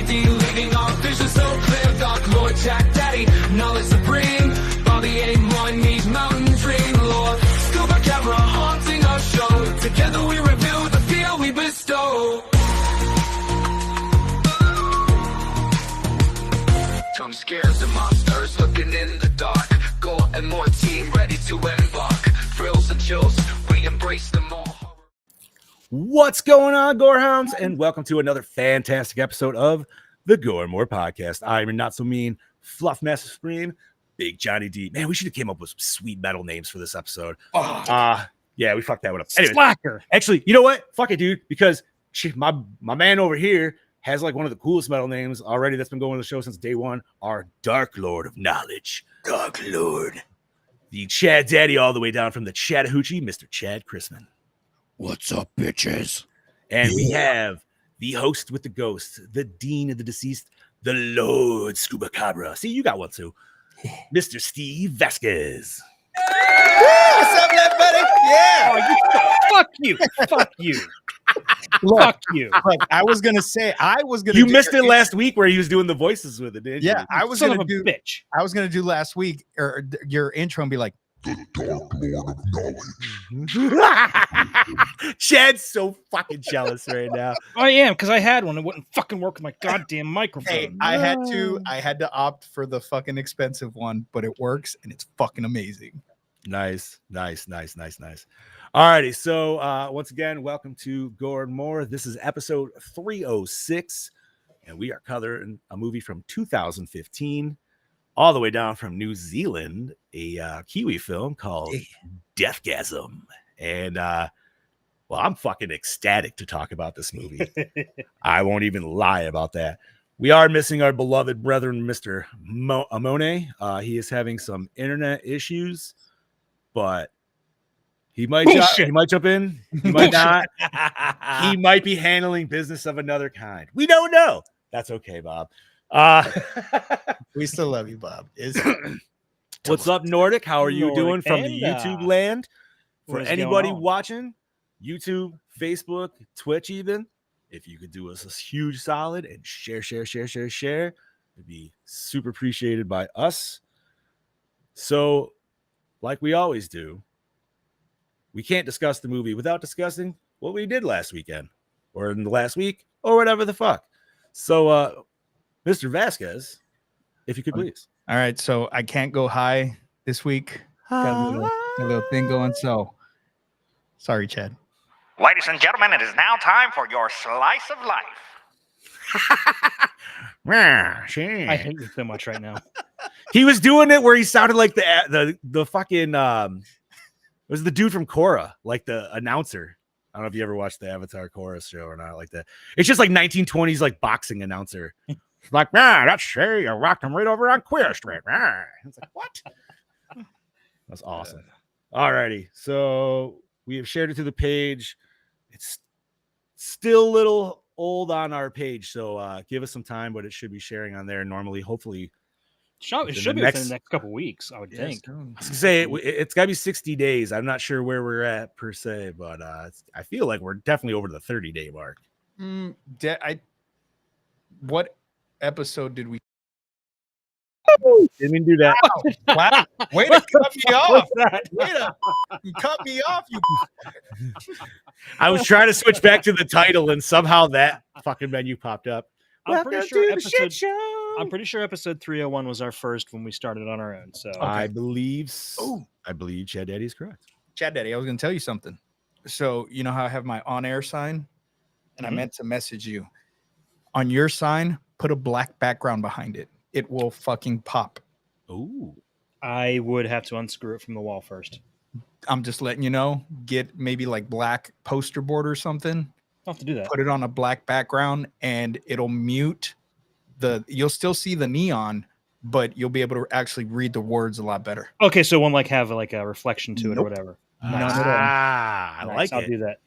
empty, leaving our vision so clear. Dark Lord, Jack Daddy, knowledge supreme. Bobby A1 needs mountain dream. Lord, scuba camera haunting our show. Together we reveal the feel we bestow. Jump scares and monsters looking in the dark. Gore and more team ready to embark. Thrills and chills, we embrace them all. What's going on, Gorehounds? And welcome to another fantastic episode of the Gore and More podcast. I'm your not so mean Fluff Master Supreme, Big Johnny D. Man, we should have came up with some sweet metal names for this episode. Yeah, we fucked that one up. Anyway, Slacker. Actually, you know what? Fuck it, dude. Because my man over here has like one of the coolest metal names already that's been going on the show since day one. Our Dark Lord of Knowledge. Dark Lord. The Chad Daddy all the way down from the Chattahoochee, Mr. Chad Chrisman. What's up, bitches? And we have the host with the ghost, the dean of the deceased, the Lord Scuba Cabra. See, you got one too. Mr. Steve Vasquez. What's up, everybody? Yeah. Fuck you. Fuck you. Look, Fuck you. look, I was gonna. You missed it last week where he was doing the voices with it, didn't you? Yeah, I was Son gonna of a do. bitch. I was gonna do last week or your intro and be like, The Dark Lord of Knowledge. Chad's so fucking jealous right now. I am, because I had one. It wouldn't fucking work with my goddamn microphone. "Hey, I had to opt for the fucking expensive one, but it works and it's fucking amazing." Nice. Alrighty, so once again, welcome to Gore and More. This is episode 306, and we are covering a movie from 2015, all the way down from New Zealand, a Kiwi film called DEATHGASM. And well, I'm fucking ecstatic to talk about this movie. I won't even lie about that. We are missing our beloved brethren, Mr. Amone. He is having some internet issues, but he might jump in. He might not. He might be handling business of another kind. We don't know. That's okay, Bob. We still love you, Bob. What's up, Nordic? How are you Nordic doing from the Panda. YouTube land? For What is anybody going on? watching, YouTube, Facebook, Twitch, even, if you could do us a huge solid and share, it'd be super appreciated by us. So, like we always do, we can't discuss the movie without discussing what we did last weekend or in the last week or whatever the fuck. So, Mr. Vasquez, if you could please. All right, so I can't go high this week. Got a little thing going. So, sorry, Chad. Ladies and gentlemen, it is now time for your slice of life. I hate you so much right now. He was doing it where he sounded like the fucking it was the dude from Korra, like the announcer. I don't know if you ever watched the Avatar Korra show or not, like that. It's just like 1920s like boxing announcer. It's like, man, that's Shay. You rocked him right over on Queer Street. It's like, what? That's awesome. Alrighty, so we have shared it to the page. It's still a little old on our page, so give us some time, but it should be sharing on there normally. Hopefully, It should be within the next couple weeks, I would think. I was gonna say it's got to be 60 days. I'm not sure where we're at per se, but I feel like we're definitely over the 30-day mark. What episode did we? Didn't mean to do that. Wow. Way to cut me off. Way to cut me off, you. I was trying to switch back to the title, and somehow that fucking menu popped up. I'm pretty sure Welcome to the shit show. I'm pretty sure episode 301 was our first when we started on our own. So I believe. I believe Chad Daddy is correct. Chad Daddy, I was going to tell you something. So, you know how I have my on-air sign? And I meant to message you. On your sign, put a black background behind it. It will fucking pop. Ooh. I would have to unscrew it from the wall first. I'm just letting you know. Get maybe like black poster board or something. I'll have to do that. Put it on a black background and it'll mute you'll still see the neon, but you'll be able to actually read the words a lot better. Okay, so one have like a reflection to it or whatever. I Nice, like I'll it. do that.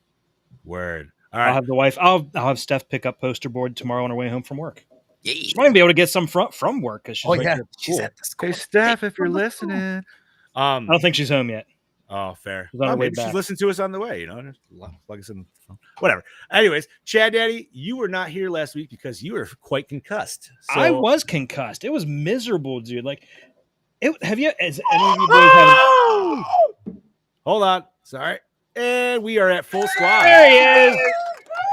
Word. All I'll right. have the wife. I'll have Steph pick up poster board tomorrow on her way home from work. She might even be able to get some from work because she's right here at She's school. at the school. Hey, Steph, if you're listening. I don't think she's home yet. Oh, fair. was on her way Maybe she's back. listening to us on the way. Just plug us in the phone. Whatever. Anyways, Chad Daddy, you were not here last week because you were quite concussed. So I was concussed. It was miserable, dude. Like, has any of you boys have? Hold on. Sorry. And we are at full squad. There he is.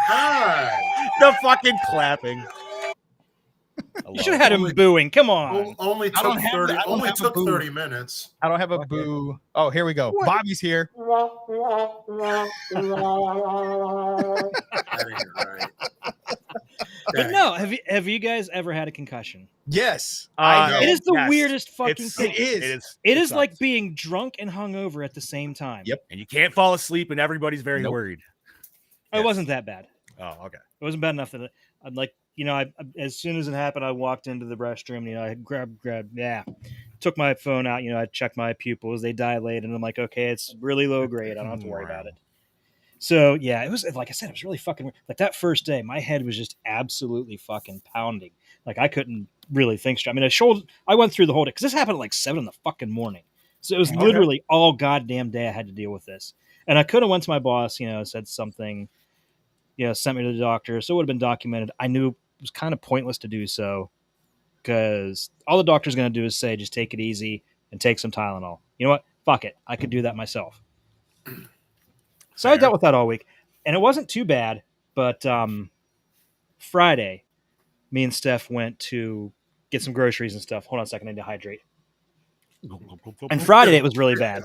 Hi. The fucking clapping. You should have had him booing. Come on. Only I don't took have 30. the- I don't Only have a took boo. 30 minutes. I don't have a boo. Oh, here we go. Bobby's here. That ain't right. But no, have you guys ever had a concussion? Yes. No. It is the Yes. weirdest fucking It's- thing. It is. It is sucks. like being drunk and hungover at the same time. Yep. And you can't fall asleep, and everybody's very Nope. worried. It wasn't that bad. Oh, okay. It wasn't bad enough that I'd like, I as soon as it happened, I walked into the restroom. I took my phone out. I checked my pupils. They dilated, and I'm like, okay, it's really low grade. I don't have to worry about it. So yeah, it was like I said, it was really fucking weird. Like that first day, my head was just absolutely fucking pounding. Like I couldn't really think straight. I mean, I went through the whole day because this happened at like 7 in the fucking morning. So it was literally all goddamn day I had to deal with this. And I could have went to my boss, said something, sent me to the doctor. So it would have been documented. I knew it was kind of pointless to do so because all the doctor's going to do is say, just take it easy and take some Tylenol. You know what? Fuck it. I could do that myself. So I dealt with that all week, and it wasn't too bad. But Friday, me and Steph went to get some groceries and stuff. Hold on a second, I need to hydrate. And Friday it was really bad.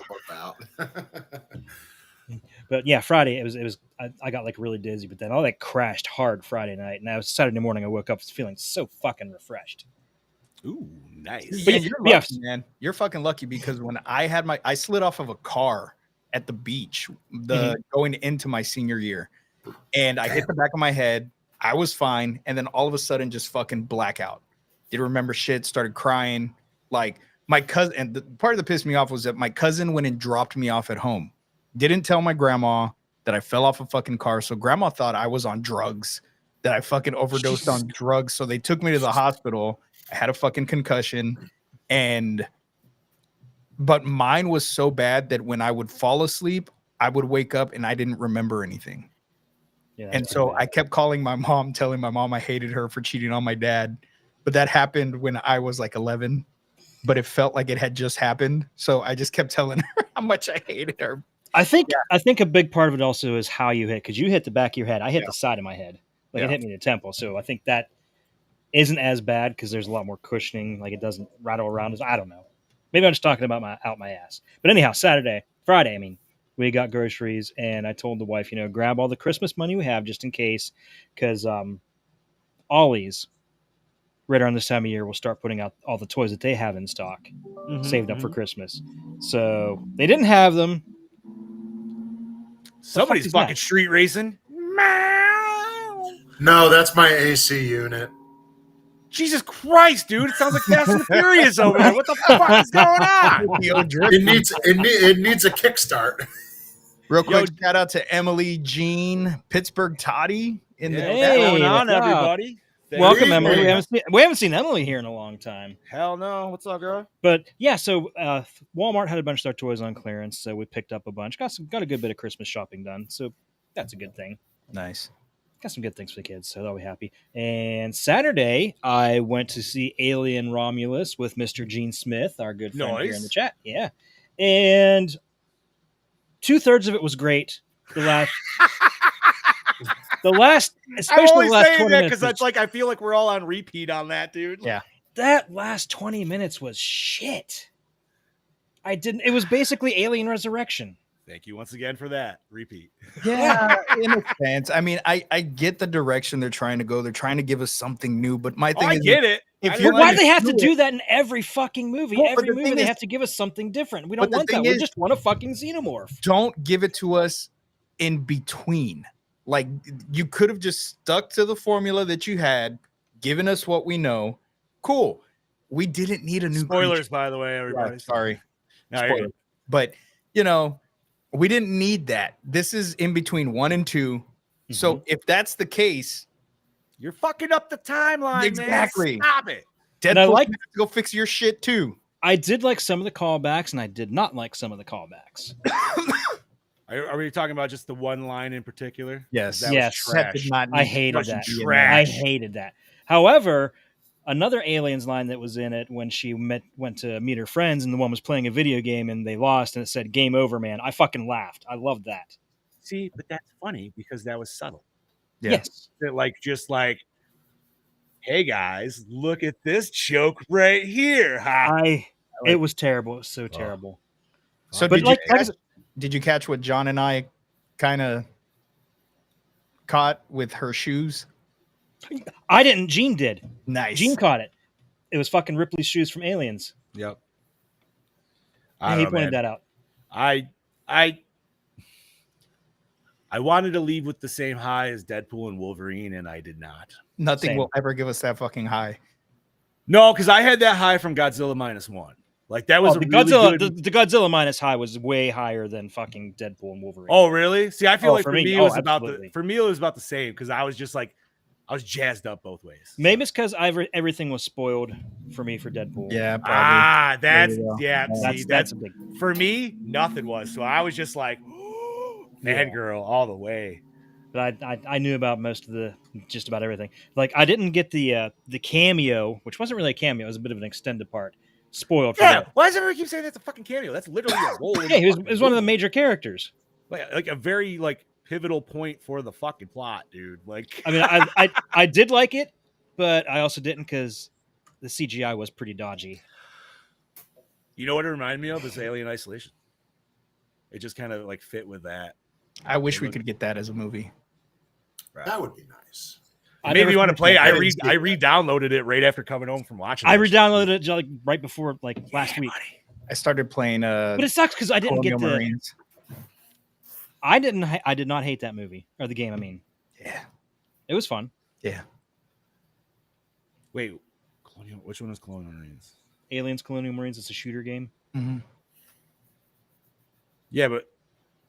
But yeah, Friday it was. I got like really dizzy, but then all that crashed hard Friday night, and I was Saturday morning. I woke up feeling so fucking refreshed. Ooh, nice. But you're lucky, man. You're fucking lucky because when I slid off of a car at the beach, going into my senior year, and I hit the back of my head. I was fine, and then all of a sudden, just fucking blackout. Didn't remember shit. Started crying. Like my cousin, and the part that pissed me off was that my cousin went and dropped me off at home. Didn't tell my grandma that I fell off a fucking car, so grandma thought I was on drugs. That I fucking overdosed on drugs. So they took me to the hospital. I had a fucking concussion, but mine was so bad that when I would fall asleep, I would wake up and I didn't remember anything. Yeah, And so I kept calling my mom, telling my mom I hated her for cheating on my dad. But that happened when I was like 11, but it felt like it had just happened. So I just kept telling her how much I hated her. I think a big part of it also is how you hit, because you hit the back of your head. I hit the side of my head. Like it hit me in the temple. So I think that isn't as bad because there's a lot more cushioning. Like it doesn't rattle around. I don't know. Maybe I'm just talking about my ass. But anyhow, Friday, we got groceries, and I told the wife, grab all the Christmas money we have just in case, because Ollie's right around this time of year will start putting out all the toys that they have in stock, saved up for Christmas. So they didn't have them. Somebody's fucking street racing. No, that's my AC unit. Jesus Christ, dude! It sounds like Fast and the Furious over there. What the fuck is going on? It needs a kickstart. Real quick, shout out to Emily, Jean, Pittsburgh, Toddy in the What's Hey, going on, what's up? everybody? Welcome, Hey, Emily. man. We haven't seen Emily here in a long time. Hell no. What's up, girl? But yeah, so Walmart had a bunch of their toys on clearance, so we picked up a bunch. Got a good bit of Christmas shopping done, so that's a good thing. Nice. Got some good things for the kids, so they'll be happy. And Saturday, I went to see Alien Romulus with Mr. Gene Smith, our good friend here in the chat. Yeah, and 2/3 of it was great. The last, especially I'm only the last saying 20 that minutes. because that's like I feel like we're all on repeat on that, dude. Yeah. That last 20 minutes was shit. It was basically Alien Resurrection. Thank you once again for that. Repeat. Yeah, in a sense. I mean, I get the direction they're trying to go. They're trying to give us something new, but my thing I is, get it. if I you're But why gonna do they have to do do that in every fucking movie? Well, but Every the movie thing they is- have to give us something different. We but don't the want that. thing We is- just want a fucking xenomorph. don't give it to us in between. Like you could have just stuck to the formula that you had, given us what we know. Cool. We didn't need a new Spoilers, creature. by the way, everybody. Yeah, sorry. No, you're Spoiler. good. But we didn't need that. This is in between 1 and 2. So if that's the case, You're fucking up the timeline, Exactly. man. Stop it. Deadpool I like- can have to go fix your shit too. I did like some of the callbacks, and I did not like some of the callbacks. Are we talking about just the one line in particular? Yes. That Yes. was That trash. did not I need hated fucking that. be in Trash. there. I hated that. However, another Aliens line that was in it when she went to meet her friends, and the one was playing a video game, and they lost, and it said "Game over, man." I fucking laughed. I loved that. See, but that's funny because that was subtle. Yeah. Yes. That just like, hey guys, look at this joke right here. Ha. It was terrible. It was so terrible. So But did you catch what John and I kind of caught with her shoes? I didn't. Gene did. Nice. Gene caught it. It was fucking Ripley's shoes from Aliens. Yep. And he pointed that out. I wanted to leave with the same high as Deadpool and Wolverine, and I did not. Nothing Same. will ever give us that fucking high. No, because I had that high from Godzilla -1. Like that was Oh, a the really Godzilla, good. the Godzilla minus high was way higher than fucking Deadpool and Wolverine. Oh, really? See, I feel Oh, like for for me- me, it oh, was about absolutely. the same because I was just like, I was jazzed up both ways. Maybe it's because everything was spoiled for me for Deadpool. Yeah, probably. Ah, that's There you go. yeah. See, that's a big. for me, nothing was. So I was just like, man, girl, all the way. But I knew about just about everything. Like I didn't get the cameo, which wasn't really a cameo. It was a bit of an extended part. Spoiled for Yeah. that. Why does everyone keep saying that's a fucking cameo? That's literally a role. in Yeah, he the was fucking one of the movie. major characters. like a very pivotal point for the fucking plot, dude. Like, I mean, I did like it, but I also didn't because the CGI was pretty dodgy. you know what it reminded me of is Alien Isolation. It just kind of fit with that. I wish we could get that as a movie. Right. That would be nice. It made me want to play. I didn't see it. re-downloaded it right after coming home from watching. I that shit. re-downloaded it right before last week. buddy. I started playing But it sucks because I didn't get Colonial the. Marines. I did not hate that movie or the game. I mean, Yeah. it was fun. Yeah. Wait, Colonial. Which one is Colonial Marines? Aliens, Colonial Marines. It's a shooter game. Mm-hmm. Yeah, but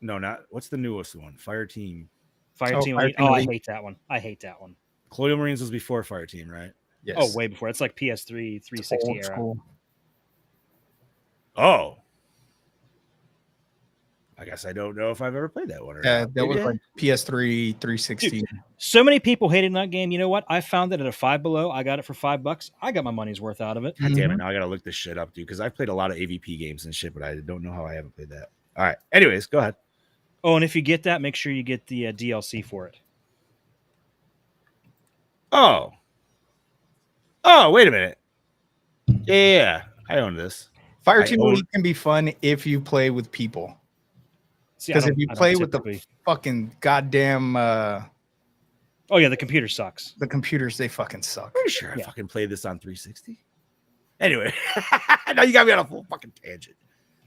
no, not. What's the newest one? Fire Team. Fire Oh, Team Fire Elite. Team Oh, I Elite. hate that one. I hate that one. Colonial Marines was before Fire Team, right? Yes. Oh, way before. It's like PS3, 360 Old era. school. Oh. I guess I don't know if I've ever played that one. Or Yeah, not. that Maybe was I- like PS3, 360. So many people hated that game. You know what? I found it at a Five Below. I got it for $5. I got my money's worth out of it. God damn it! Mhm. Now I gotta look this shit up, dude. Because I've played a lot of AVP games and shit, but I don't know how I haven't played that. All right. Anyways, go ahead. Oh, and if you get that, make sure you get the DLC for it. Oh. Oh, wait a minute. Yeah, I own this. Fire I Team own- Elite can be fun if you play with people. See, I Because if don't- you I don't play with the typically- fucking goddamn oh yeah, the computer sucks. the computers, they fucking suck. Pretty sure I Yeah. fucking played this on 360. Anyway, now you got me on a full fucking tangent.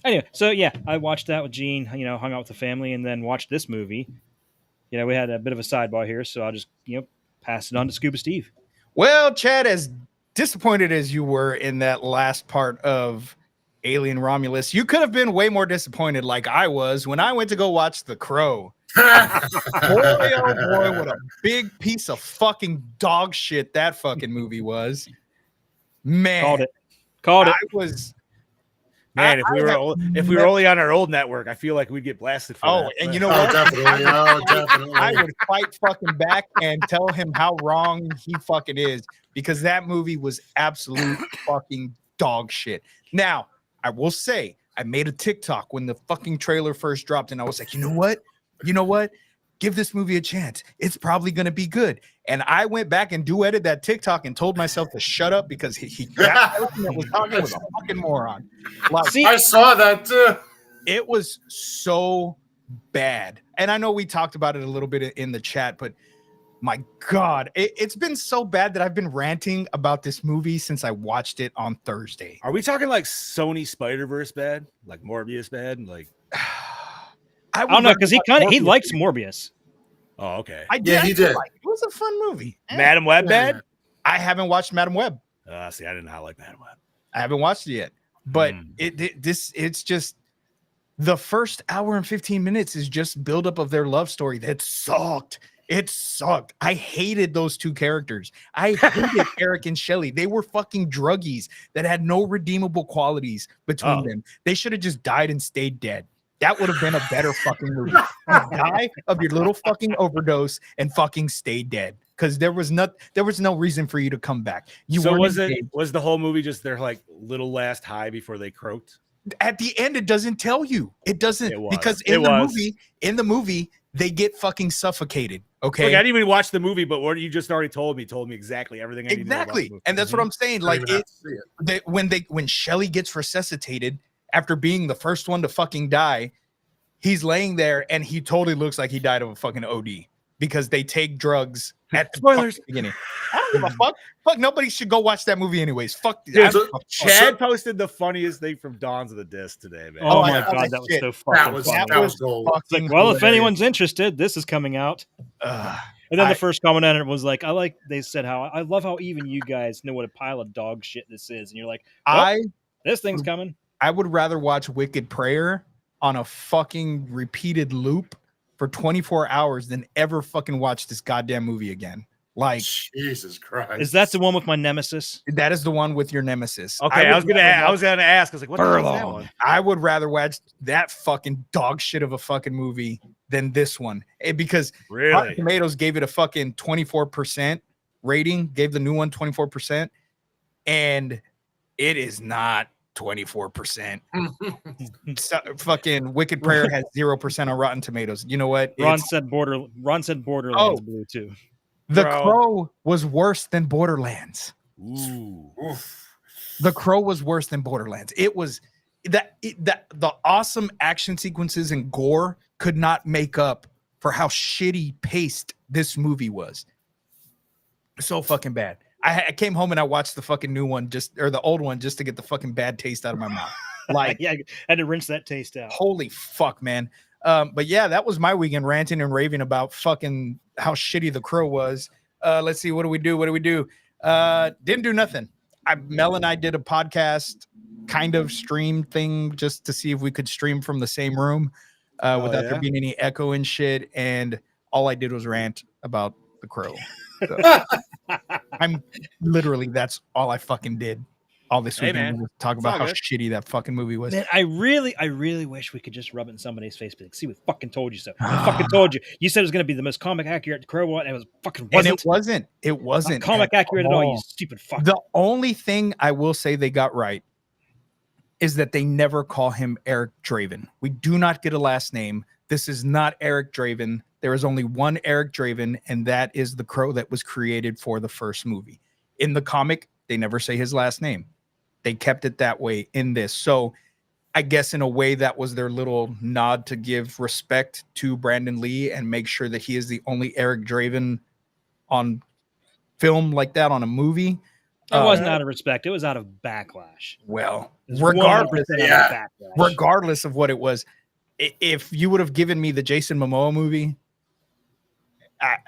Anyway, so yeah, I watched that with Gene. Hung out with the family, and then watched this movie. We had a bit of a sidebar here, so I'll just pass it on to Scuba Steve. Well, Chad, as disappointed as you were in that last part of Alien Romulus, you could have been way more disappointed like I was when I went to go watch The Crow. Boy, oh boy, what a big piece of fucking dog shit that fucking movie was. Man, Called it. I was. Man, I if we were only on our old network, I feel like we'd get blasted for Oh, that. and you know Oh, what? definitely. Oh, definitely. I would fight fucking back and tell him how wrong he fucking is because that movie was absolute fucking dog shit. Now, I will say, I made a TikTok when the fucking trailer first dropped, and I was like, you know what? You know what? Give this movie a chance. It's probably going to be good. And I went back and duetted that TikTok and told myself to shut up because that person that was talking was a fucking moron. Like, See, I saw that too. it was so bad. And I know we talked about it a little bit in the chat, but my God, it's been so bad that I've been ranting about this movie since I watched it on Thursday. Are we talking like Sony Spider-Verse bad? Like Morbius bad? Like, I don't know because he likes Morbius. oh, okay. Yeah, he did. It was a fun movie. Madam Web bad? I haven't watched Madam Web. See, I did not like Madam Web. I haven't watched it yet, but it's just the first hour and 15 minutes is just buildup of their love story that sucked. It sucked. I hated those two characters. I hated Eric and Shelly. They were fucking druggies that had no redeemable qualities between them. They should have just died and stayed dead. That would have been a better fucking movie. Die of your little fucking overdose and fucking stay dead. Because there was no reason for you to come back. Was the whole movie just their like little last high before they croaked? At the end, it doesn't tell you. It doesn't because in the movie, they get fucking suffocated. Okay. Look, I didn't even watch the movie, but what you just already told me exactly everything I need to know about the movie. And that's what I'm saying. Like when Shelly gets resuscitated after being the first one to fucking die, he's laying there and he totally looks like he died of a fucking OD because they take drugs at the beginning. I don't give a fuck. Fuck, nobody should go watch that movie anyways. Fuck. Dude, Chad posted the funniest thing from Dawns of the Disc today, man. Oh my god, that was so fucking that was gold. like, well, if anyone's interested, this is coming out. And then the first comment on it was like, they said I love how even you guys know what a pile of dog shit this is. And you're like, this thing's coming. I would rather watch Wicked Prayer on a fucking repeated loop for 24 hours than ever fucking watch this goddamn movie again. Like, Jesus Christ. Is that the one with my nemesis? That is the one with your nemesis. Okay, I was gonna ask. I was like, what is that one? I would rather watch that fucking dog shit of a fucking movie than this one. Because Rotten Tomatoes gave it a fucking 24% rating, gave the new one 24%, and it is not 24%. Fucking Wicked Prayer has 0% on Rotten Tomatoes. You know what? Ron said Borderlands Blue too. The Crow was worse than Borderlands. Ooh. The Crow was worse than Borderlands. It was the awesome action sequences and gore could not make up for how shitty paced this movie was. So fucking bad. I came home and I watched the fucking new one or the old one just to get the fucking bad taste out of my mouth. Like, yeah, I had to rinse that taste out. Holy fuck, man. But yeah, that was my weekend ranting and raving about fucking how shitty The Crow was. Let's see, what do we do? Didn't do nothing. Mel and I did a podcast kind of stream thing just to see if we could stream from the same room without there being any echo and shit. And all I did was rant about The Crow. So, I'm literally, that's all I fucking did. All this weekend was talk about how shitty that fucking movie was. Man, I really wish we could just rub it in somebody's face. But see, we fucking told you so. I fucking told you. You said it was going to be the most comic accurate Crow one, and it was fucking wasn't. And it wasn't comic accurate at all. You stupid fuck. The only thing I will say they got right is that they never call him Eric Draven. We do not get a last name. This is not Eric Draven. There is only one Eric Draven, and that is the Crow that was created for the first movie. In the comic, they never say his last name. They kept it that way in this. So I guess in a way that was their little nod to give respect to Brandon Lee and make sure that he is the only Eric Draven on film like that on a movie. It wasn't out of respect. It was out of backlash. Well, regardless of what it was, if you would have given me the Jason Momoa movie,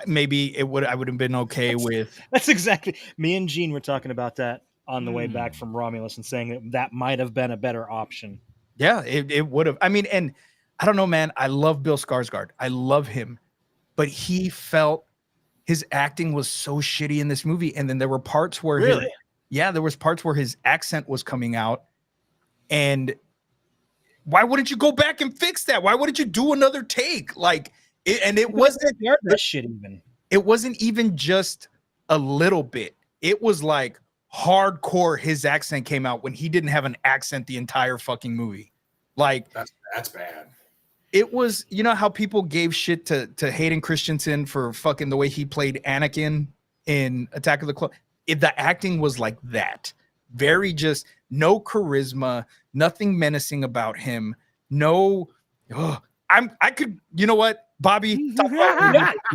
maybe I would have been okay with. That's exactly. Me and Gene were talking about that on the way back from Romulus and saying that might have been a better option. Yeah, it would have. I mean, and I don't know, man. I love Bill Skarsgård. I love him, but he felt his acting was so shitty in this movie. And then there were parts where there was parts where his accent was coming out. And why wouldn't you go back and fix that? Why wouldn't you do another take? Like, it wasn't that shit even. It wasn't even just a little bit. It was like hardcore. His accent came out when he didn't have an accent the entire fucking movie. Like that's bad. It was, you know how people gave shit to Hayden Christensen for fucking the way he played Anakin in Attack of the Clones. The acting was like that. Very just no charisma, nothing menacing about him. No, I could, you know what, Bobby?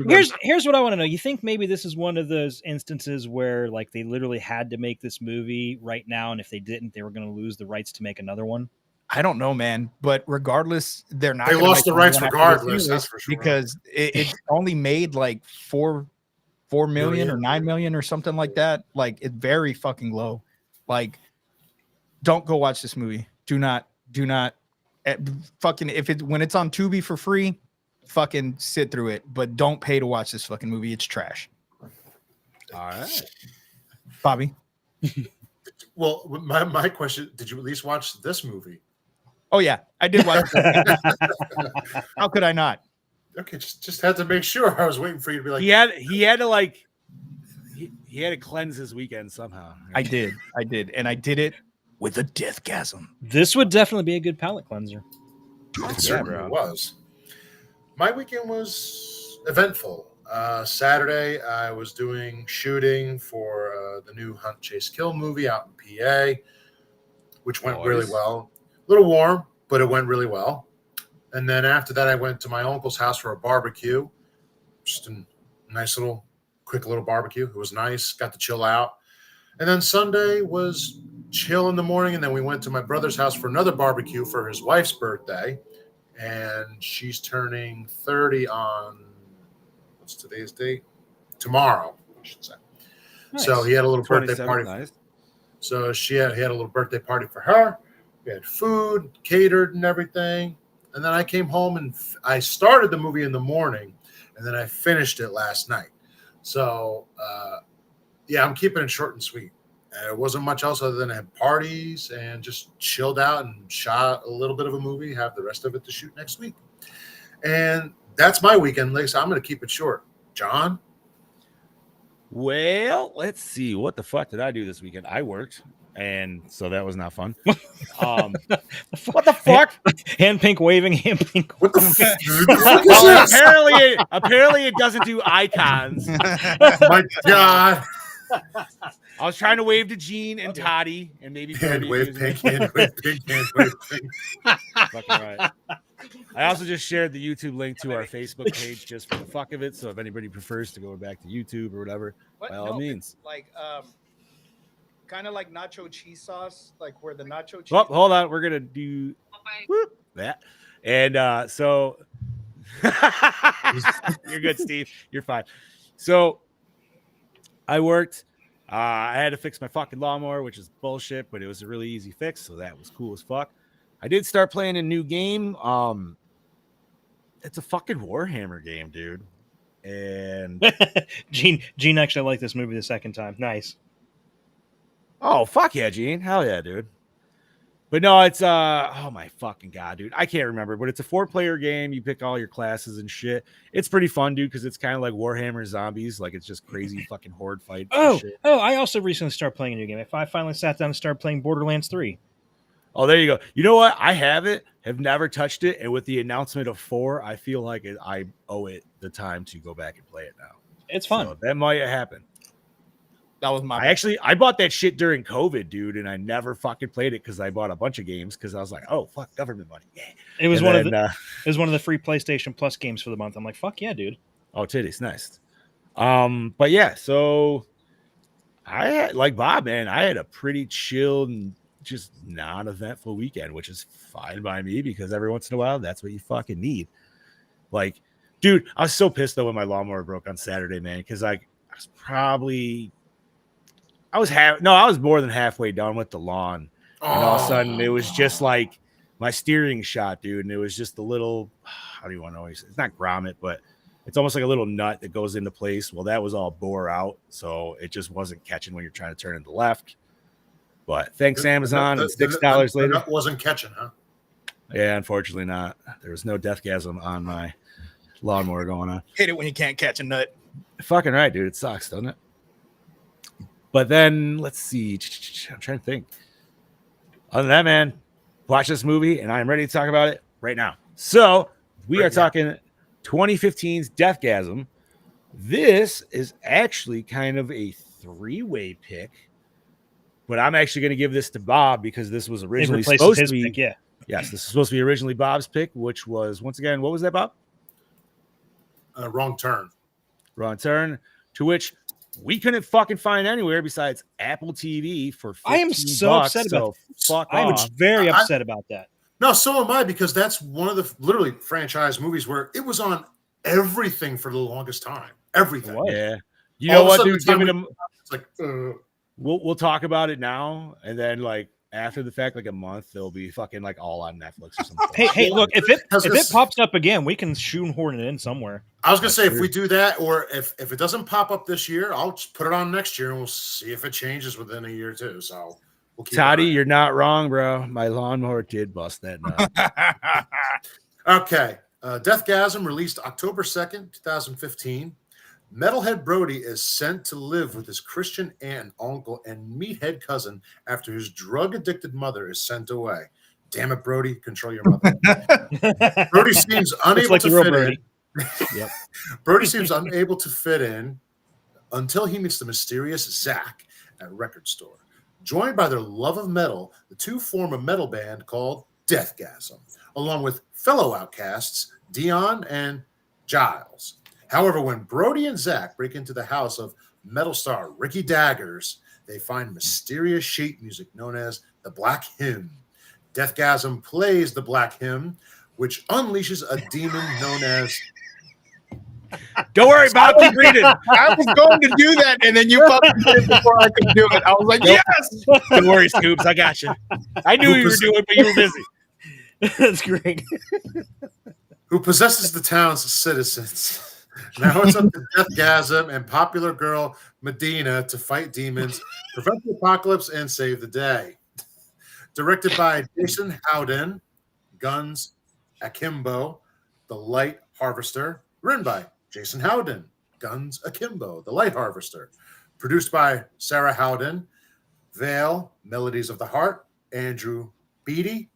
Here's what I want to know. You think maybe this is one of those instances where like they literally had to make this movie right now, and if they didn't, they were going to lose the rights to make another one? I don't know, man. But regardless, they're not. They lost the rights regardless. That's for sure. Because it only made like 4 million or 9 million or something like that. Like it's very fucking low. Like, don't go watch this movie. Do not. Fucking when it's on Tubi for free, fucking sit through it, but don't pay to watch this fucking movie. It's trash. All right. Bobby. Well, my question: did you at least watch this movie? Oh yeah, I did watch it. How could I not? Okay, just had to make sure. I was waiting for you to be like, He had to like he had to cleanse his weekend somehow. I did, and I did it with a deathgasm. This would definitely be a good palate cleanser. it certainly was. My weekend was eventful. Saturday, I was doing shooting for the new Hunt, Chase, Kill movie out in PA, which went really well. A little warm, but it went really well. And then after that, I went to my uncle's house for a barbecue. Just a nice little, quick little barbecue. It was nice. Got to chill out. And then Sunday was chill in the morning. And then we went to my brother's house for another barbecue for his wife's birthday. And she's turning 30 on, what's today's date? Tomorrow, I should say. Nice. So he had a little birthday 27, party. nice. So he had a little birthday party for her. We had food, catered and everything. And then I came home and I started the movie in the morning, and then I finished it last night. So, yeah, I'm keeping it short and sweet. It wasn't much else other than I had parties and just chilled out and shot a little bit of a movie, have the rest of it to shoot next week. And that's my weekend, Lisa. I'm going to keep it short. John? Well, let's see. What the fuck did I do this weekend? I worked, and so that was not fun. What the fuck? Hand pink waving, hand pink. What the fuck? What is Well, this? apparently it doesn't do icons. My God. I was trying to wave to Gene and Toddy and maybe Hand Brody wave using it. pink, hand wave pink, hand wave pink. Fucking right. I also just shared the YouTube link to our Facebook page just for the fuck of it. So if anybody prefers to go back to YouTube or whatever, by all means. Like, kind of like nacho cheese sauce, like where the nacho cheese. Oh, hold on. We're going to do that. And so you're good, Steve. You're fine. So I worked. I had to fix my fucking lawnmower, which is bullshit, but it was a really easy fix. So that was cool as fuck. I did start playing a new game. It's a fucking Warhammer game, dude. And Gene actually liked this movie the second time. Nice. oh, fuck yeah, Gene. Hell yeah, dude. But no, it's oh my fucking god, dude. I can't remember, but it's a 4-player game. You pick all your classes and shit. It's pretty fun, dude, because it's kind of like Warhammer Zombies. Like it's just crazy fucking horde fight. Oh, shit. I also recently started playing a new game. I finally sat down and started playing Borderlands 3. Oh, there you go. You know what? I have never touched it, and with the announcement of 4, I feel like I owe it the time to go back and play it now. It's fun. So that might happen. That was my. I bought that shit during COVID, dude, and I never fucking played it because I bought a bunch of games because I was like, oh fuck, government money, yeah. It was and it was one of the free PlayStation Plus games for the month. I'm like, fuck yeah, dude. Oh, titties, nice. But yeah, so I had, like Bob, man, I had a pretty chill and just non-eventful weekend, which is fine by me because every once in a while, that's what you fucking need. Like, dude, I was so pissed though when my lawnmower broke on Saturday, man, because I was more than halfway done with the lawn. And all of a sudden it was just like my steering shot, dude. And it was just a little, how do you want to know? It's not grommet, but it's almost like a little nut that goes into place. Well, that was all bore out. So it just wasn't catching when you're trying to turn to the left. But thanks, Amazon. And $6 later. Nut wasn't catching, huh? Yeah, unfortunately not. There was no deathgasm on my lawnmower going on. Hate it when you can't catch a nut. Fucking right, dude. It sucks, doesn't it? But then let's see. I'm trying to think. Other than that, man, watch this movie, and I'm ready to talk about it right now. So we are talking 2015's Deathgasm. This is actually kind of a 3-way pick, but I'm actually going to give this to Bob because this was originally supposed to be. Pick, yeah. Yes, this is supposed to be originally Bob's pick, which was once again, what was that, Bob? Wrong Turn. Wrong Turn. To which we couldn't fucking find anywhere besides Apple TV for $15. I am so upset about fuck I was off. very upset about that. No, so am I, because that's one of the literally franchise movies where it was on everything for the longest time. Everything. Yeah. You All know of a what, sudden, dude? the time Giving them it's like, we'll talk about it now, and then like after the fact, like a month, they'll be fucking like all on Netflix or something. Hey, look, if it Because pops up again, we can shoehorn it in somewhere. I was gonna That's say true. if we do that, or if it doesn't pop up this year, I'll just put it on next year and we'll see if it changes within a year too. So we'll keep Toddy, an eye. you're not wrong, bro. My lawnmower did bust that nut. Okay. Deathgasm released October 2nd, 2015. Metalhead Brody is sent to live with his Christian aunt and uncle and meathead cousin after his drug-addicted mother is sent away. Damn it, Brody, control your mother. Brody seems unable like to the real fit Brody. in. Yep. Brody seems unable to fit in until he meets the mysterious Zach at a record store. Joined by their love of metal, the two form a metal band called Deathgasm, along with fellow outcasts Dion and Giles. However, when Brody and Zach break into the house of metal star Ricky Daggers, they find mysterious sheet music known as the Black Hymn. Deathgasm plays the Black Hymn, which unleashes a demon known as... Don't worry, Bob. Keep reading. I was going to do that, and then you fucking did it before I could do it. I was like, Nope. yes. Don't worry, Scoops. I got you. I knew you were doing it, but you were busy. That's great. who possesses the town's citizens. Now it's up to Deathgasm and popular girl Medina to fight demons, prevent the apocalypse, and save the day. Directed by Jason Howden, Guns Akimbo, The Light Harvester. Written by Jason Howden, Guns Akimbo, The Light Harvester. Produced by Sarah Howden, Vale, Melodies of the Heart, Andrew Beatty,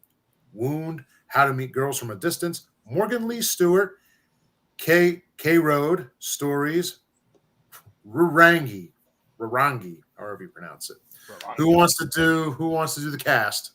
Wound, How to Meet Girls from a Distance, Morgan Lee Stewart, K Road, Stories, Rurangi, however you pronounce it. Who wants to do the cast?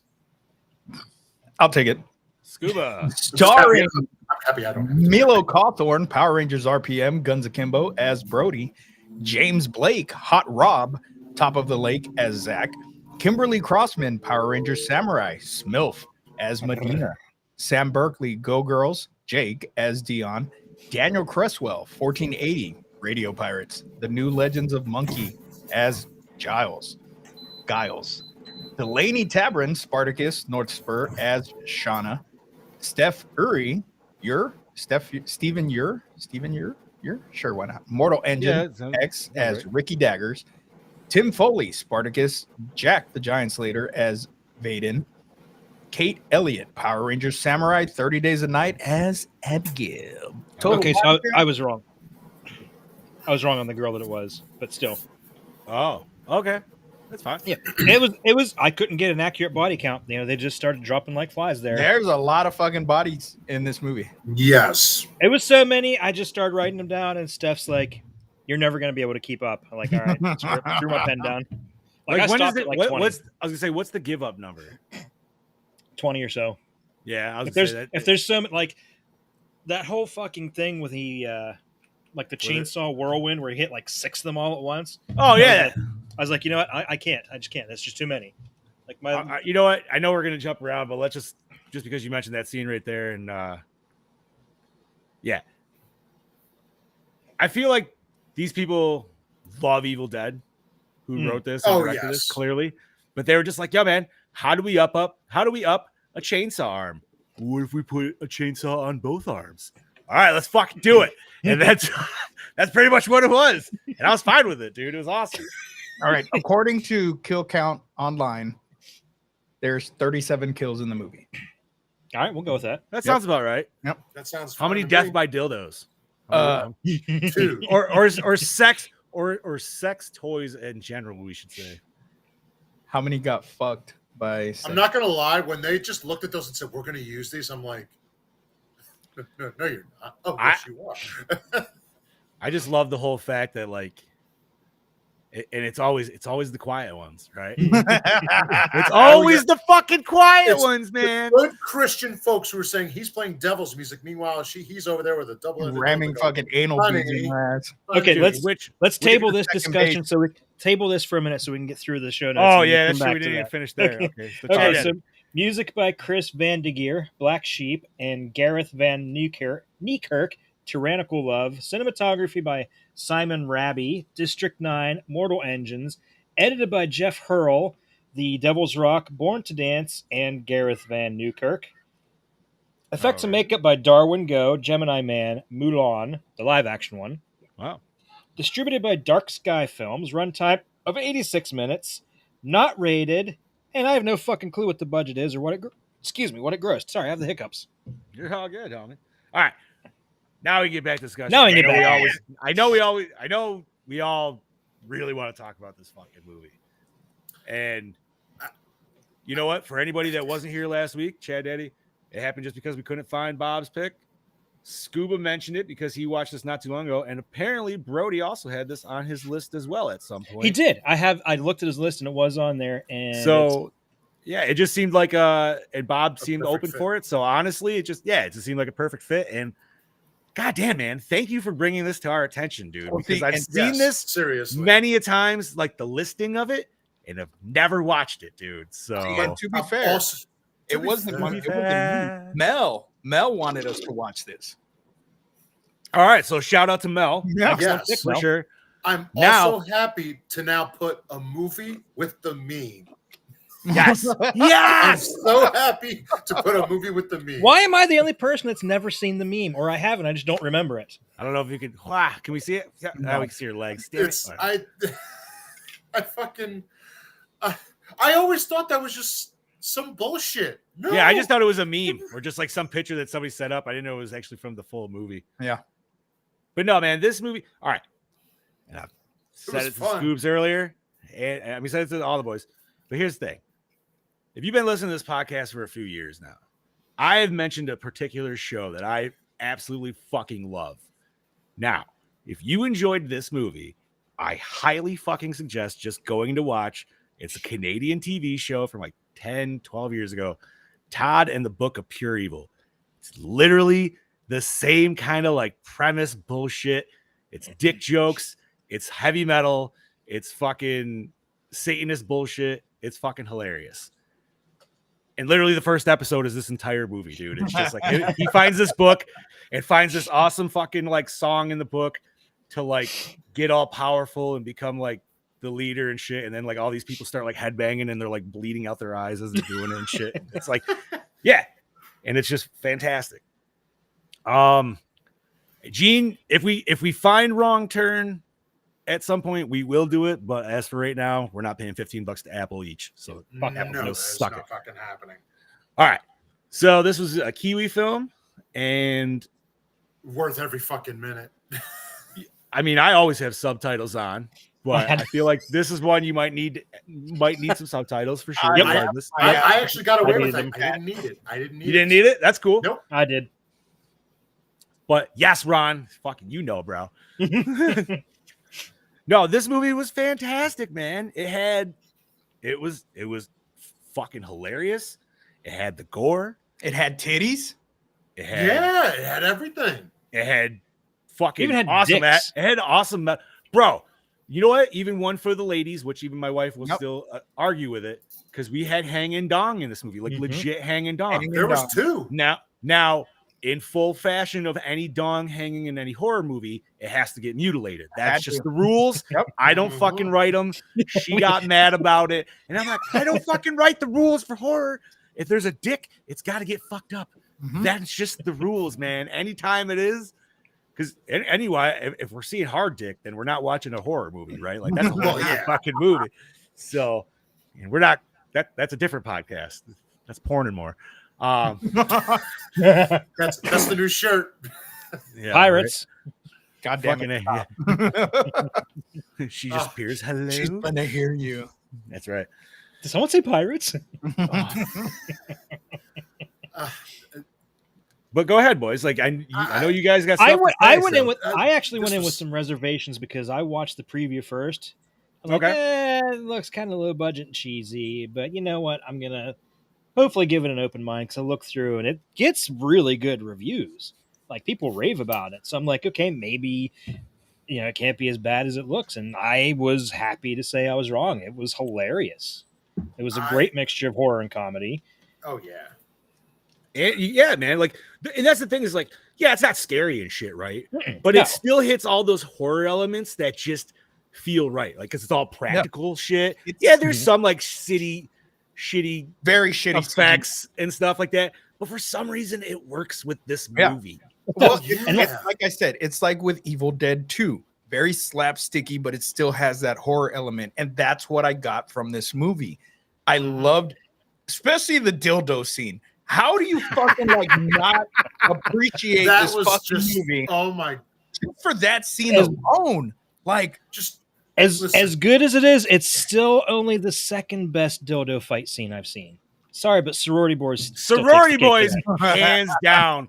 I'll take it. Scuba. Starring I'm happy I don't have to. Milo Cawthorn, Power Rangers RPM, Guns Akimbo as Brody, James Blake, Hot Rob, Top of the Lake as Zach, Kimberly Crossman, Power Rangers Samurai, Smilf as Medina, Sam Berkeley, Go Girls, Jake as Dion, Daniel Cresswell, 1480, Radio Pirates, The New Legends of Monkey as Giles, Delaney Tabron, Spartacus, North Spur as Shauna, Steph Uri, Stephen Ure, sure, why not? Mortal Engine X as Ricky Daggers, Tim Foley, Spartacus, Jack the Giant Slater as Vaden, Kate Elliott, Power Rangers Samurai, 30 Days a Night as Edgib. Okay, so I was wrong. I was wrong on the girl that it was, but still. Oh, okay. That's fine. Yeah, it was. I couldn't get an accurate body count. You know, they just started dropping like flies there. There's a lot of fucking bodies in this movie. Yes. It was so many. I just started writing them down, and Steph's like, "You're never going to be able to keep up." I'm like, all right, threw my pen down. Like I when stopped is at it? like What, 20. what's I was gonna say? What's the give up number? 20 or so. Yeah, I was If gonna there's say that. if there's some like that whole fucking thing with the like the chainsaw whirlwind where he hit like 6 of them all at once. Oh yeah. I was like, you know what? I can't. I just can't. That's just too many. Like my You know what? I know we're gonna jump around, but let's just because you mentioned that scene right there, and yeah, I feel like these people love Evil Dead, who wrote this and directed this clearly, but they were just like, "Yo, man, how do we up a chainsaw arm? What if we put a chainsaw on both arms? All right, let's fucking do it." And that's pretty much what it was, and I was fine with it, dude. It was awesome. All right. According to Kill Count Online, there's 37 kills in the movie. all right, we'll go with that. That sounds about right. That sounds How many fine to death me. by dildos? 2. or sex or sex toys in general, we should say. How many got fucked by sex? I'm not gonna lie, when they just looked at those and said we're gonna use these, I'm like, no, you're not. Oh, yes, you are. I just love the whole fact that and it's always the quiet ones, right? It's always the fucking quiet ones, man. Good Christian folks who are saying he's playing devil's music. Meanwhile, he's over there with a double ramming fucking anal beads in her ass. Okay, Dude, let's table the this second discussion. page. So we table this for a minute so we can get through the show notes. Oh and yeah, come that's true. back We to didn't even that. finish there. Okay. Okay, Okay, yeah. so music by Chris Van de Geer, Black Sheep, and Gareth Van Niekerk, Tyrannical Love. Cinematography by Simon Raby, District 9, Mortal Engines. Edited by Jeff Hurl, The Devil's Rock, Born to Dance, and Gareth Van Newkirk. Effects and makeup by Darwin Go, Gemini Man, Mulan, the live-action one. Wow. Distributed by Dark Sky Films. Runtime of 86 minutes. Not rated. And I have no fucking clue what the budget is or what it grossed. Sorry, I have the hiccups. You're all good, homie. All right. Now we get back to discussion. Now we get back. I know we all really want to talk about this fucking movie. And you know what? For anybody that wasn't here last week, Chad Daddy, it happened just because we couldn't find Bob's pick. Scuba mentioned it because he watched this not too long ago, and apparently Brody also had this on his list as well at some point. He did. I looked at his list and it was on there. And so yeah, it just seemed like and Bob seemed open fit. for it. So honestly, it just seemed like a perfect fit. And goddamn, man, thank you for bringing this to our attention, dude. Because I've seen this seriously many a times, like the listing of it, and I've never watched it, dude. So And to be fair, it wasn't one. It wasn't me. Mel wanted us to watch this. all right, so shout out to Mel. Yeah. Excellent Yes. pick, for sure. I'm Now- also happy to now put a movie with the meme. Yes, I'm yes. so happy to put a movie with the meme. why am I the only person that's never seen the meme? Or I haven't, I just don't remember it. I don't know if you can. Can we see it? Yeah, No. we can see your legs. Damn it. It's All right. I always thought that was just some bullshit. No. Yeah, I just thought it was a meme or just like some picture that somebody set up. I didn't know it was actually from the full movie. Yeah. But no, man, this movie. All right. And I said was it to fun. Scoobs earlier, and we said it to all the boys. But here's the thing: if you've been listening to this podcast for a few years now, I have mentioned a particular show that I absolutely fucking love. Now, if you enjoyed this movie, I highly fucking suggest just going to watch. It's a Canadian TV show from like 10, 12 years ago. Todd and the Book of Pure Evil. It's literally the same kind of like premise bullshit. It's dick jokes. It's heavy metal. It's fucking Satanist bullshit. It's fucking hilarious. And literally the first episode is this entire movie, dude. It's just like he finds this book and finds this awesome fucking like song in the book to like get all powerful and become like the leader and shit. And then like all these people start like headbanging and they're like bleeding out their eyes as they're doing it and shit. It's like, yeah. And it's just fantastic. Gene, if we find Wrong Turn at some point, we will do it. But as for right now, we're not paying $15 to Apple each. So fuck Apple, No, no, it's suck not it. fucking happening. All right. So this was a Kiwi film, and Worth every fucking minute. I mean, I always have subtitles on, but I feel like this is one you might need some subtitles for sure. Yep. regardless. I actually got away I with needed it. them. I didn't need it. You didn't need it? That's cool. Nope. I did. But yes, Ron, fucking bro. No, this movie was fantastic, man. It was fucking hilarious. It had the gore. It had titties. It had It had everything. It had fucking Even had awesome. dicks. It had awesome, bro. You know what? Even one for the ladies, which even my wife will still argue with it, because we had hanging dong in this movie, like legit hanging dong. There was two. Now, in full fashion of any dong hanging in any horror movie, it has to get mutilated. That's just the rules. Yep. I don't fucking write them. She got mad about it, and I'm like, I don't fucking write the rules for horror. If there's a dick, it's got to get fucked up. That's just the rules, man. Anytime it is, because anyway, if we're seeing hard dick, then we're not watching a horror movie, right? Like that's a whole different fucking movie. So, and we're not. That's a different podcast. That's porn and more. That's the new shirt. Yeah, Pirates. God damn fucking it. yeah. She just appears. Hello. She's gonna hear you. That's right. Did someone say pirates? But go ahead, boys. Like I know you guys got. Stuff I actually this went in with was- some reservations because I watched the preview first. I'm like, it looks kind of low budget and cheesy, but you know what? I'm gonna hopefully give it an open mind because I look through and it gets really good reviews. Like people rave about it, so I'm like, okay, maybe it can't be as bad as it looks. And I was happy to say I was wrong. It was hilarious. It was a great mixture of horror and comedy. Oh yeah. And, yeah, man. Like, and that's the thing is like, yeah, it's not scary and shit, right? But it still hits all those horror elements that just feel right, like because it's all practical shit. It's- There's some like shitty Very shitty effects and stuff like that, but for some reason it works with this Yeah. movie. Well, Yeah. it's like I said, it's like with Evil Dead 2. Very slapsticky, but it still has that horror element. And that's what I got from this movie. I loved, especially the dildo scene. How do you fucking like not appreciate That this was fucking just movie oh my, for that scene As- alone? Like, just As Listen. good as it is, it's still only the second best dildo fight scene I've seen. Sorry, but Sorority Boys. still takes Sorority the cake Boys, for that. hands down,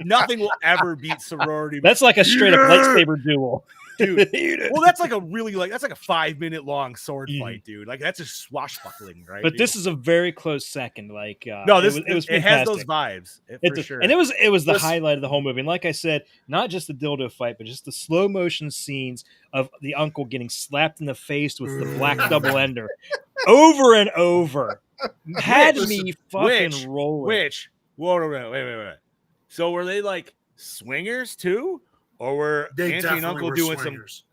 nothing will ever beat Sorority. That's like a straight up Yeah. lightsaber duel. Dude. Eat it. Well, that's like a really that's like a 5-minute long sword Mhm. fight, dude. Like that's just swashbuckling, right? But dude? this is a very close second. Like no, it this was it has those fantastic. vibes It for does. sure. And it was the Listen. highlight of the whole movie. And like I said, not just the dildo fight, but just the slow motion scenes of the uncle getting slapped in the face with the black double ender over and over had Listen, me fucking rolling. Which? Whoa, wait. So were they like swingers too, or were they Auntie and definitely Uncle were doing swingers.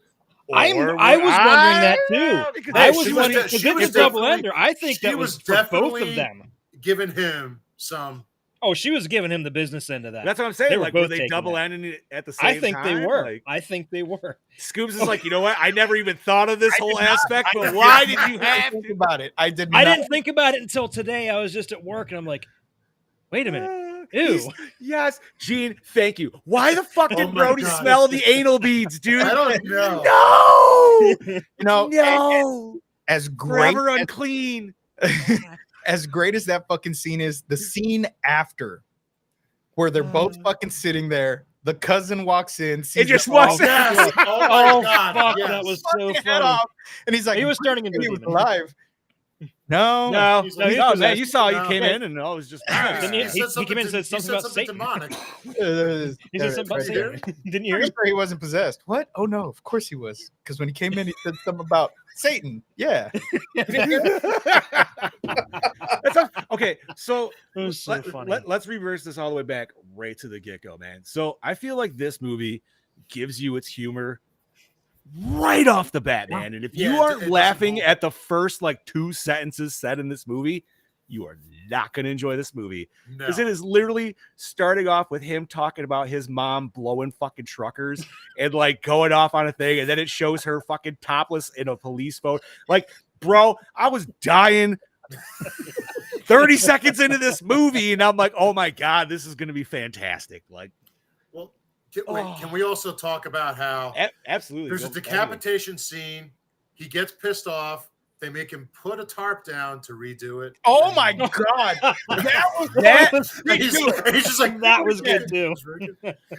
I was wondering that too. Because I Hey, was she was wondering de- because she it's was a double definitely- ender. I think she that was was for both definitely- of them. Giving him some. Oh, she was giving him the business end of that. That's what I'm saying. They were Like, were both they taking double that. ending it at the same I think time? they were. Like, I think they were. Scoops is like, you know what? I never even thought of this I whole did not- aspect, I but did why not did you have think to? about it? I did. I not. didn't think about it until today. I was just at work and I'm like, wait a minute. Ew. Yes, Gene, thank you. Why the fuck Oh did my Brody God. smell the anal beads, dude? I don't know. No, You know, no, as great forever unclean. as great as that fucking scene is, the scene after where they're both fucking sitting there, the cousin walks in, sees just them walks all in. Yes. Oh my Oh, God. fuck, yes. that was so fucking head funny. off, and he's like, He was turning into a he was demon. alive. No, No, He's no, like, no, he's man, you saw you No. came in and I was just. Didn't he? He said He came in and said something about Satan. demonic. He said something about Right there. Satan. Didn't you hear Pretty it? sure he wasn't possessed. What? Oh no, of course he was. Because when he came in, he said something about Satan. Yeah. Okay, so It was so funny. let's reverse this all the way back right to the get-go, man. So I feel like this movie gives you its humor right off the bat, man. And if Yeah, you it aren't doesn't laughing hold. at the first like 2 sentences said in this movie, you are not going to enjoy this movie. No. Because it is literally starting off with him talking about his mom blowing fucking truckers and like going off on a thing, and then it shows her fucking topless in a police boat. Like, bro, I was dying 30 seconds into this movie, and I'm like, oh my god, this is gonna be fantastic. Like, Well, can we also talk about how absolutely. there's a Go- decapitation scene? He gets pissed off. They make him put a tarp down to redo it. Oh my god. That was That- And he's just like, That was good, too.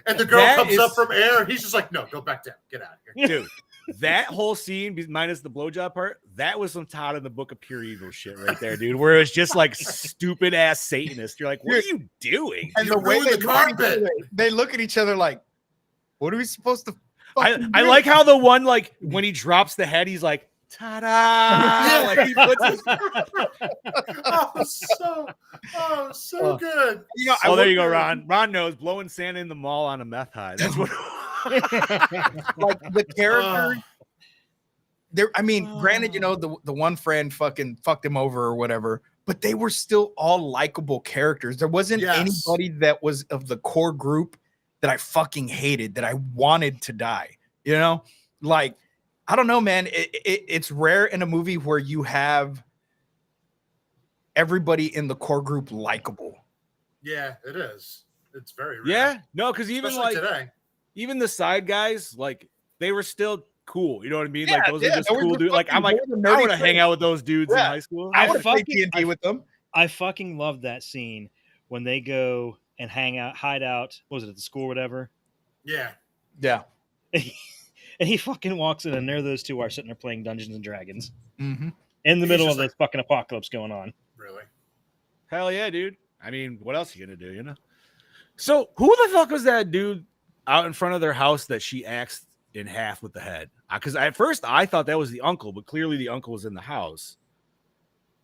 And the girl That comes is- up from air, and he's just like, no, go back down. Get out of here. dude. That whole scene, minus the blowjob part, that was some Todd in the Book of Pure Evil shit right there, dude. Where it was just like stupid ass Satanist. You're like, what are you doing? and You the way ruined they the look at each carpet. other, they look at each other like, what are we supposed to fucking I do? like how the one like when he drops the head, he's like, ta-da! Like he puts his so good. You know, Oh, there you go, wonder, Ron. Ron knows blowing Santa in the mall on a meth high. That's what. Like the character. There, I mean, granted, you know, the one friend fucking fucked him over or whatever, but they were still all likable characters. There wasn't Yes. anybody that was of the core group that I fucking hated, that I wanted to die. You know, like, I don't know, man. It's rare in a movie where you have everybody in the core group likable. Yeah, it is. It's very rare. Yeah, no, because even Especially like today. even the side guys, like they were still cool. You know what I mean? Yeah, like those yeah, are just they were cool just dudes. Like I'm like, fucking- they I were the want to nerdy hang out with those dudes in Yeah. high school. I I would play fucking- D&D with them. I fucking love that scene when they go and hang out, hide out. What was it, at the school or whatever? Yeah. Yeah. And he fucking walks in, and there those two are sitting there playing Dungeons and Dragons Mm-hmm. in the He's middle just of this fucking apocalypse going on. Really. Hell yeah, dude. I mean, what else are you gonna do? You know. So who the fuck was that dude out in front of their house that she axed in half with the head? Because at first I thought that was the uncle, but clearly the uncle was in the house.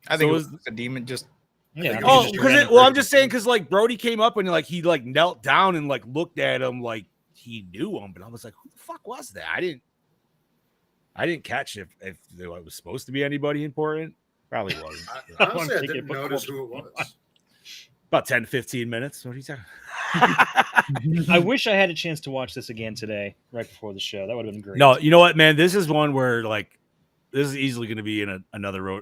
I think So it was a demon just. Yeah. think I it Oh, was mean, just because random well, I'm just person. saying because like Brody came up and like he like knelt down and like looked at him like he knew him, but I was like, who the fuck was that? I didn't. I didn't catch if it was supposed to be anybody important. Probably wasn't. Honestly, I thinking didn't about notice who it was. About 10, 15 minutes. What are you talking? I wish I had a chance to watch this again today, right before the show. That would have been great. No, you know what, man? This is one where like this is easily going to be in another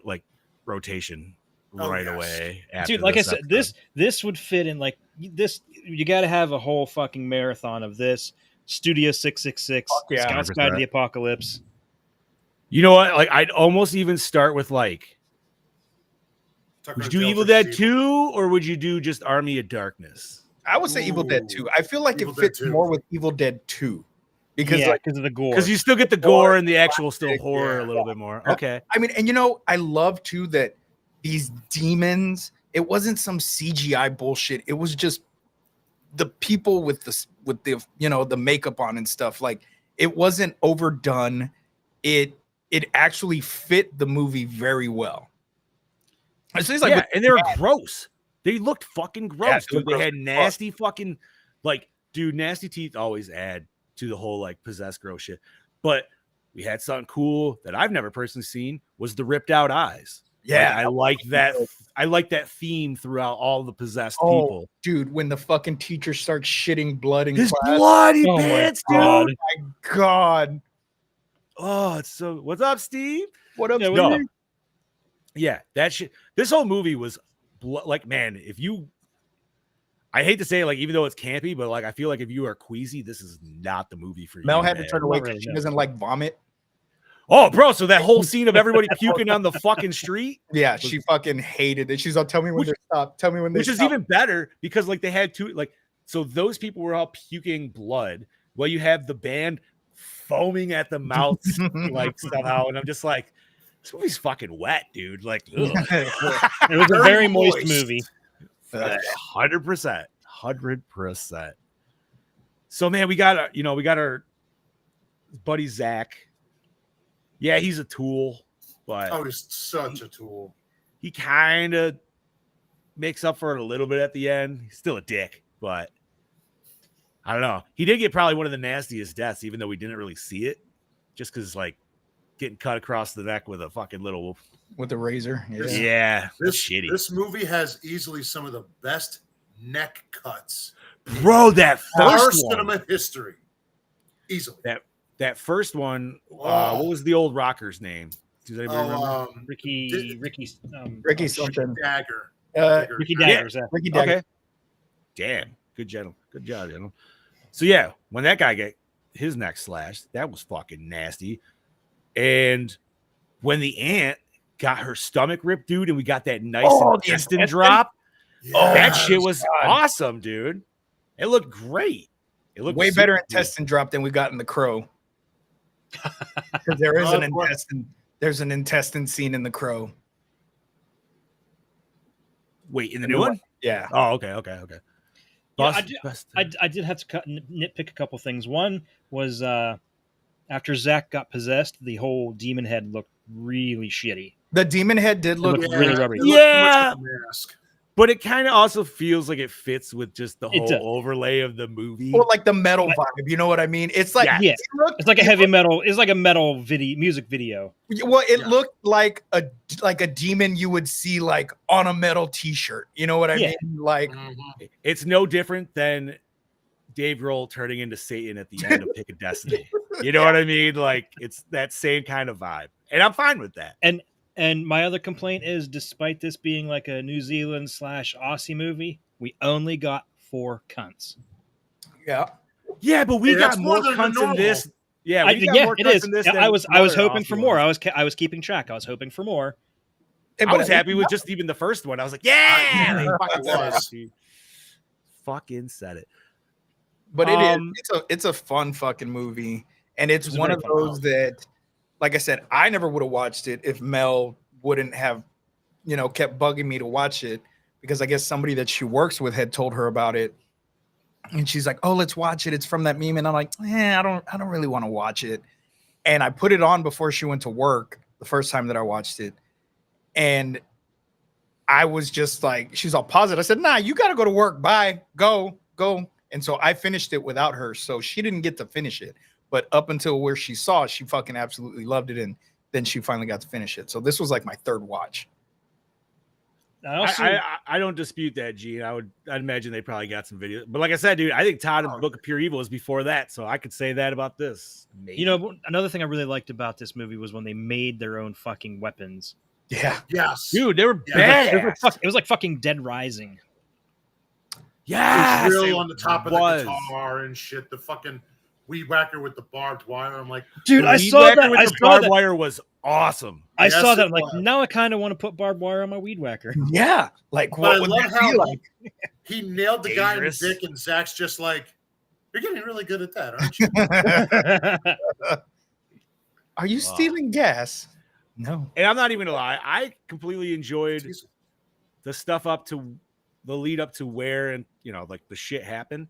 rotation right away. After dude, like I this said, episode. this would fit in like this. You got to have a whole fucking marathon of this. Studio 666, yeah, Scout's Guide to 100%. the Apocalypse. You know what? Like I'd almost even start with like, Tucker would and you do Dale Evil for Dead Steve. 2 or would you do just Army of Darkness? I would say Evil Dead 2. I feel like Evil it Dead fits 2. more with Evil Dead 2 because Yeah, like because of the gore. Because you still get the Gore, gore and the actual still classic, horror yeah. a little bit more. Yeah. Okay. I mean, and you know, I love too that these demons, it wasn't some CGI bullshit. It was just the people with the the makeup on and stuff. Like it wasn't overdone. It actually fit the movie very well. It seems like Yeah, and they were gross. They looked fucking gross, they looked dude. They gross had as fuck. nasty fucking dude, nasty teeth always add to the whole like possessed gross shit. But we had something cool that I've never personally seen was the ripped out eyes. Yeah, I like that. I like that theme throughout all the possessed oh, people. dude, when the fucking teacher starts shitting blood in His class. bloody Oh my pants, God. dude. My God. Oh, it's so. What's up, Steve? What up? Yeah, No. Steve? Yeah, that shit. This whole movie was like, man, if you, I hate to say it, like, even though it's campy, but like, I feel like if you are queasy, this is not the movie for you. Mel had to man. turn away Not because really, she no. doesn't like vomit. Oh, bro, so that whole scene of everybody puking on the fucking street, Yeah, she fucking hated it. She's all, tell me when Which- they stop. Tell me when they which is stop. even better because like they had two, like, so those people were all puking blood. Well, you have the band foaming at the mouth, like somehow, and I'm just like, this movie's fucking wet, dude. Like, ugh. It was a very moist movie. 100%. So man, we got our buddy Zach. Yeah, he's a tool, but Oh, he's such a tool. he kind of makes up for it a little bit at the end. He's still a dick, but I don't know. He did get probably one of the nastiest deaths, even though we didn't really see it, just because like getting cut across the neck with a fucking little With the razor. Yeah. yeah, that's This shitty, This movie has easily some of the best neck cuts bro. That in our first one, cinema history. Easily. that first one. Oh. What was the old rocker's name? Does anybody remember? Ricky Ricky something. Dagger. Ricky Yeah. Daggers. Yeah. Ricky Dagger. Okay. Damn. Good job, gentlemen. So yeah, when that guy got his neck slashed, that was fucking nasty. And when the aunt got her stomach ripped, dude, and we got that nice Oh, the intestine intestine? drop, Yeah. that shit was God. awesome, dude. It looked great. It looked Way super better cool. intestine drop than we got in the Crow. Because there is an intestine. There's an intestine scene in the Crow. Wait, in the new one? Yeah. Oh, okay. Yeah, Bust- I did have to nitpick a couple things. One was after Zach got possessed, the whole demon head looked really shitty. The demon head did look. looked really rubbery. it looked too much Yeah. like a mask. But it kind of also feels like it fits with just the It whole does. overlay of the movie. Or like the metal vibe. You know what I mean? It's like Yeah. Yeah. it looked- It's like a heavy metal. It's like a metal music video. Well, it Yeah. looked like a demon you would see like on a metal T-shirt. You know what I Yeah. mean? Like It's no different than Dave Grohl turning into Satan at the end of Pick a Destiny. You know what I mean? Like it's that same kind of vibe, and I'm fine with that. And my other complaint is, despite this being like a New Zealand / Aussie movie, we only got 4 cunts. yeah. Yeah, but we Hey, got that's more more than cunts in normal. this. Yeah, we got more it cunts is. in this. Yeah, than I was some other hoping for Aussie more. ones. I was keeping track. I was hoping for more. I was happy with just even the first one. I was like, yeah, they I fucking said it, was. dude. Fucking said it. But Um, it's a fun fucking movie, and it's It's a one very of fun those that, like I said, I never would have watched it if Mel wouldn't have, kept bugging me to watch it, because I guess somebody that she works with had told her about it, and she's like, "Oh, let's watch it. It's from that meme," and I'm like, I don't really want to watch it, and I put it on before she went to work the first time that I watched it, and I was just like, she's all positive. I said, "Nah, you got to go to work. Bye. Go." And so I finished it without her. So she didn't get to finish it. but up until where she saw it, she fucking absolutely loved it, and then she finally got to finish it. So this was like my third watch. I don't dispute that, Gene. I'd imagine they probably got some videos, but like I said, dude, I think Todd and Book of Pure Evil was before that, so I could say that about this. Maybe. You know, another thing I really liked about this movie was when they made their own fucking weapons. Yeah. Yes. Dude, they were Yeah. bad. It was like fucking Dead Rising. Yeah, It's real on the top of the guitar and shit. The fucking weed whacker with the barbed wire. I'm like, dude, I weed saw whacker that. with I the saw barbed that. wire was awesome. I Yes, saw that. it I'm like, was. now I kind of want to put barbed wire on my weed whacker. Yeah. Like, but what I would love that how be like? he nailed the guy in the Dangerous. dick, and Zach's just like, you're getting really good at that, aren't you? Are you stealing gas? No. And I'm not even gonna lie, I completely enjoyed the stuff up to the lead up to where, and you know, like the shit happened.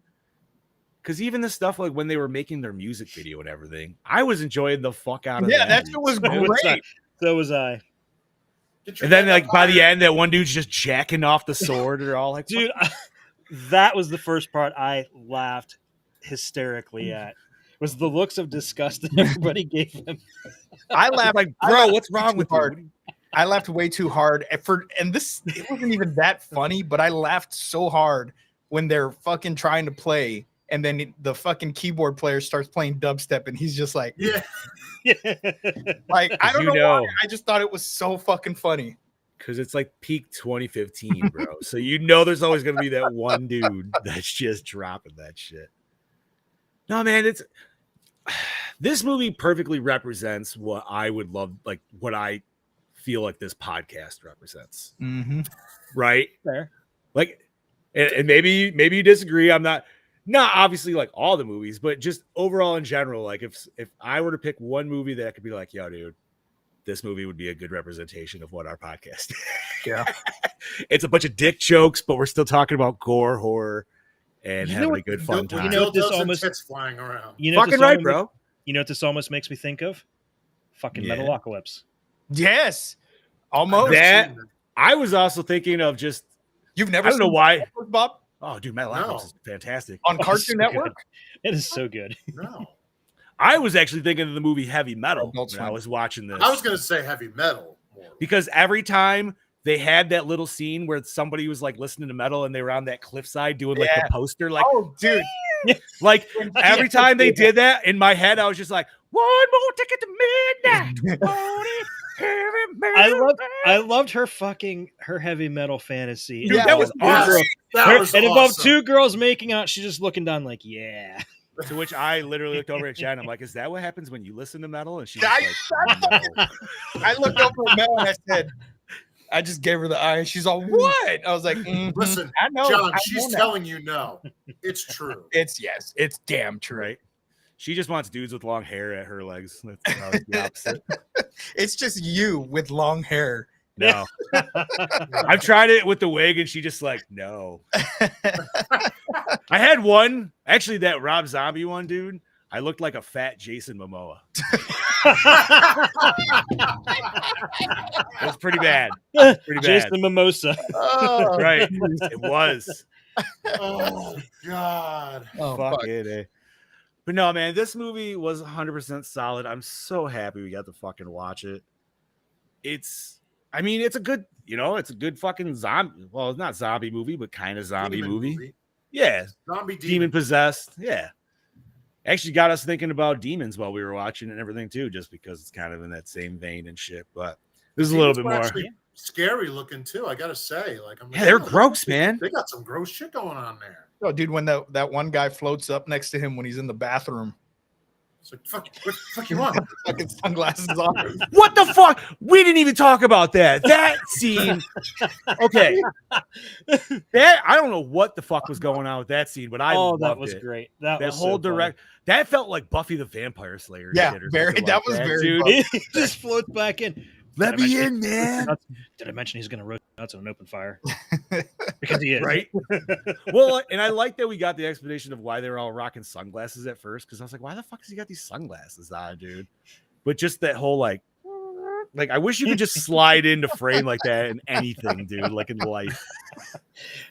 Because even the stuff like when they were making their music video and everything, I was enjoying the fuck out of Yeah, that. that shit was So was I. great. So was I. Get your And then hand like up by the higher. end, that one dude's just jacking off the sword, and they're all like, Dude, that was the first part I laughed hysterically at. Was the looks of disgust that everybody gave him. I laughed like, I bro, laughed what's wrong too with hard. you? I laughed way too hard and this it wasn't even that funny, but I laughed so hard when they're fucking trying to play, and then the fucking keyboard player starts playing dubstep, and he's just like, Yeah. like I don't You know why. know. I just thought it was so fucking funny. Because it's like peak 2015, bro. So you know there's always gonna be that one dude that's just dropping that shit. No, man, it's this movie perfectly represents what I would love, like what I feel like this podcast represents. Mm-hmm. Right? Fair. Like, and maybe you disagree. I'm not obviously like all the movies, but just overall in general, like if I were to pick one movie that could be like, yo, dude, this movie would be a good representation of what our podcast is. Yeah. It's a bunch of dick jokes, but we're still talking about gore, horror, and You know having what- a good fun time. you know what this Dildos and almost- tits flying around. You know what Fucking this right, almost- bro. You know what this almost makes me think of? Fucking Yeah. Metalocalypse. Yes. Almost. That I was also thinking of just You've never I don't know seen why. Bob Oh, dude, Metalocalypse is fantastic. on Oh, Cartoon so Network? good. It is so good. No. I was actually thinking of the movie Heavy Metal Adult when I Swim. was watching this. I was going to say heavy metal more. Because every time they had that little scene where somebody was like listening to metal and they were on that cliffside doing like Yeah. the poster, like Oh, dude. like every time they did that in my head, I was just like, one more ticket to midnight. I loved her heavy metal fantasy. Dude, that was Yes, awesome. that was It involved awesome. two girls making out. She's just looking down like, yeah. To which I literally looked over at Jen. I'm like, is that what happens when you listen to metal? And she's I- like, no. I looked over at Mel and I said, I just gave her the eye, and she's all, what? I was like, Listen, I know. John, I she's know now. telling you no. It's true. It's damn true. Right? She just wants dudes with long hair at her legs. That's the opposite. It's just you with long hair. No. I've tried it with the wig and she just like, no. I had one, actually that Rob Zombie one, dude. I looked like a fat Jason Momoa. It was pretty bad. Pretty bad. Jason Mimosa. Oh, Right. It was. Oh, God. oh, Fuck fuck. it. Eh? But no, man, this movie was 100% solid. I'm so happy we got to fucking watch it. It's a good, it's a good fucking zombie. Well, it's not zombie movie, but kind of zombie Demon movie. Yeah. Zombie Demon demon. possessed. Yeah. Actually got us thinking about demons while we were watching and everything too, just because it's kind of in that same vein and shit. But this is a little bit Demons were more. actually scary looking too. I gotta say, like, I'm like, Yeah, they're oh, gross, man. They got some gross shit going on there. Oh, dude, when that one guy floats up next to him when he's in the bathroom, It's like, fuck, what the fuck you want? fucking sunglasses on. What the fuck? We didn't even talk about that. That scene. Okay. That I don't know what the fuck was going on with that scene, but I loved that was it. great. That That was whole so funny. direct that felt like Buffy the Vampire Slayer. Yeah, shit or very- something that like was very dude. Buffy. He just floats back in. Let Did I me mention- in, man. Did I mention he's going to roast nuts on an open fire? Because he is. Right? Well, and I like that we got the explanation of why they were all rocking sunglasses at first, because I was like, why the fuck has he got these sunglasses on, dude? But just that whole like Like, I wish you could just slide into frame like that in anything, dude. Like in life.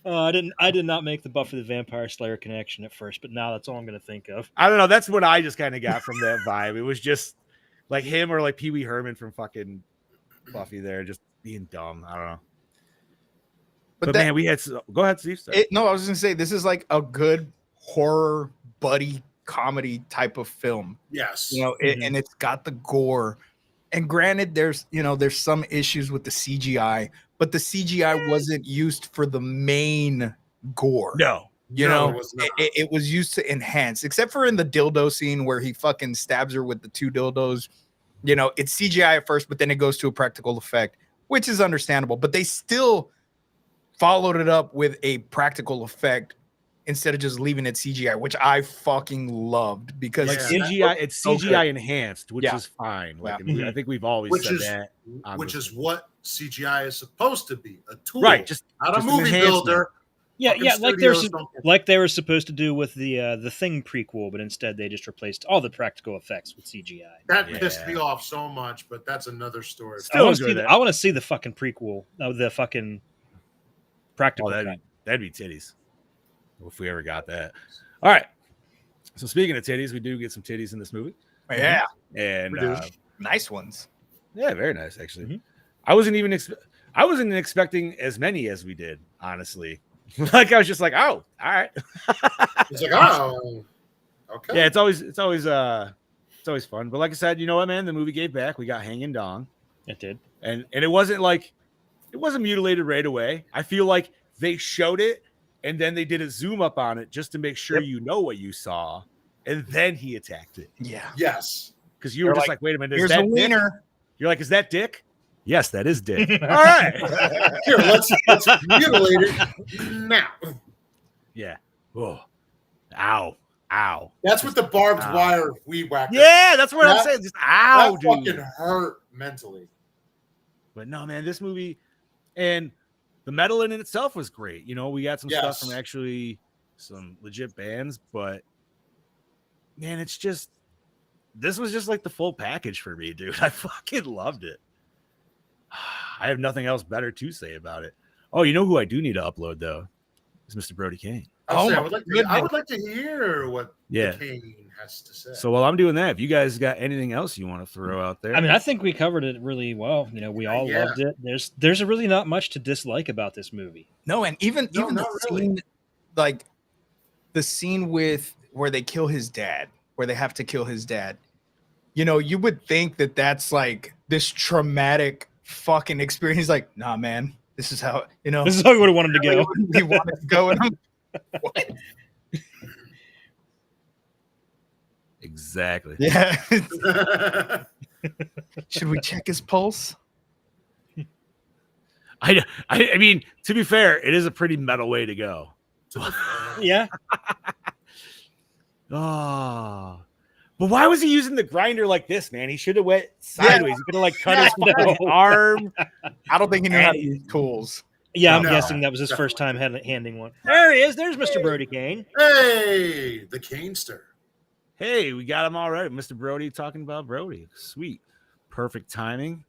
I did not make the Buffy the Vampire Slayer connection at first, but now that's all I'm going to think of. I don't know. That's what I just kind of got from that vibe. It was just like him or like Pee Wee Herman from fucking Buffy there, just being dumb. I don't know. But man, we had. Go ahead, Steve. No, I was going to say this is like a good horror buddy comedy type of film. Yes. You know, and it's got the gore. And granted, there's some issues with the CGI, but the CGI wasn't used for the main gore. No. It was used to enhance, except for in the dildo scene where he fucking stabs her with the 2 dildos. You know, it's CGI at first, but then it goes to a practical effect, which is understandable. But they still followed it up with a practical effect instead of just leaving it CGI, which I fucking loved because like CGI, it's CGI enhanced, which is fine. Like I think we've always said that. Which is what CGI is supposed to be, a tool, right? Just not a movie builder. Yeah, like they were supposed to do with the Thing prequel, but instead they just replaced all the practical effects with CGI. That pissed me off so much, but that's another story. I want to see the fucking prequel, the fucking practical. That'd be titties if we ever got that. All right. So speaking of titties, we do get some titties in this movie. Yeah, and nice ones. Yeah, very nice actually. Mm-hmm. I wasn't expecting as many as we did, honestly. Like I was just like, oh, all right. It's like, oh, okay. Yeah, it's always fun. But like I said, you know what, man? The movie gave back. We got Hanging Dong. It did, and it wasn't mutilated right away. I feel like they showed it, and then they did a zoom up on it just to make sure you know what you saw, and then he attacked it. Yeah. Yes. Because you were just like, wait a minute, here's a wiener. You're like, is that dick? Yes, that is dick. All right. Here, let's mutilate it now. Yeah. Oh. Ow. That's what the barbed wire weed whacker. Yeah, that's what I'm saying. Just ow, that dude. fucking hurt mentally. But no, man, this movie and the metal in itself was great. You know, we got some stuff from actually some legit bands, but man, this was just like the full package for me, dude. I fucking loved it. I have nothing else better to say about it. Oh, you know who I do need to upload though? Is Mr. Brody Kane. I would like to hear what Kane has to say. So while I'm doing that, if you guys got anything else you want to throw out there, I mean, I think we covered it really well. You know, we all loved it. There's really not much to dislike about this movie. No, and even the scene, like the scene with where they kill his dad, where they have to kill his dad. You know, you would think that that's like this traumatic fucking experience. Like, nah, man, this is how this is how we would have wanted to go. He wanted to go, and I'm what? Exactly. Yeah. Should we check his pulse? I mean, to be fair, it is a pretty metal way to go. Yeah. Oh. But why was he using the grinder like this, man? He should have went sideways. He could have like cut his arm. I don't think he knew how to use tools. Yeah, I'm guessing that was his first time handing one. There he is. There's Mr. Brody Kane. Hey, the Canester. Hey, we got him already. Mr. Brody talking about Brody. Sweet. Perfect timing.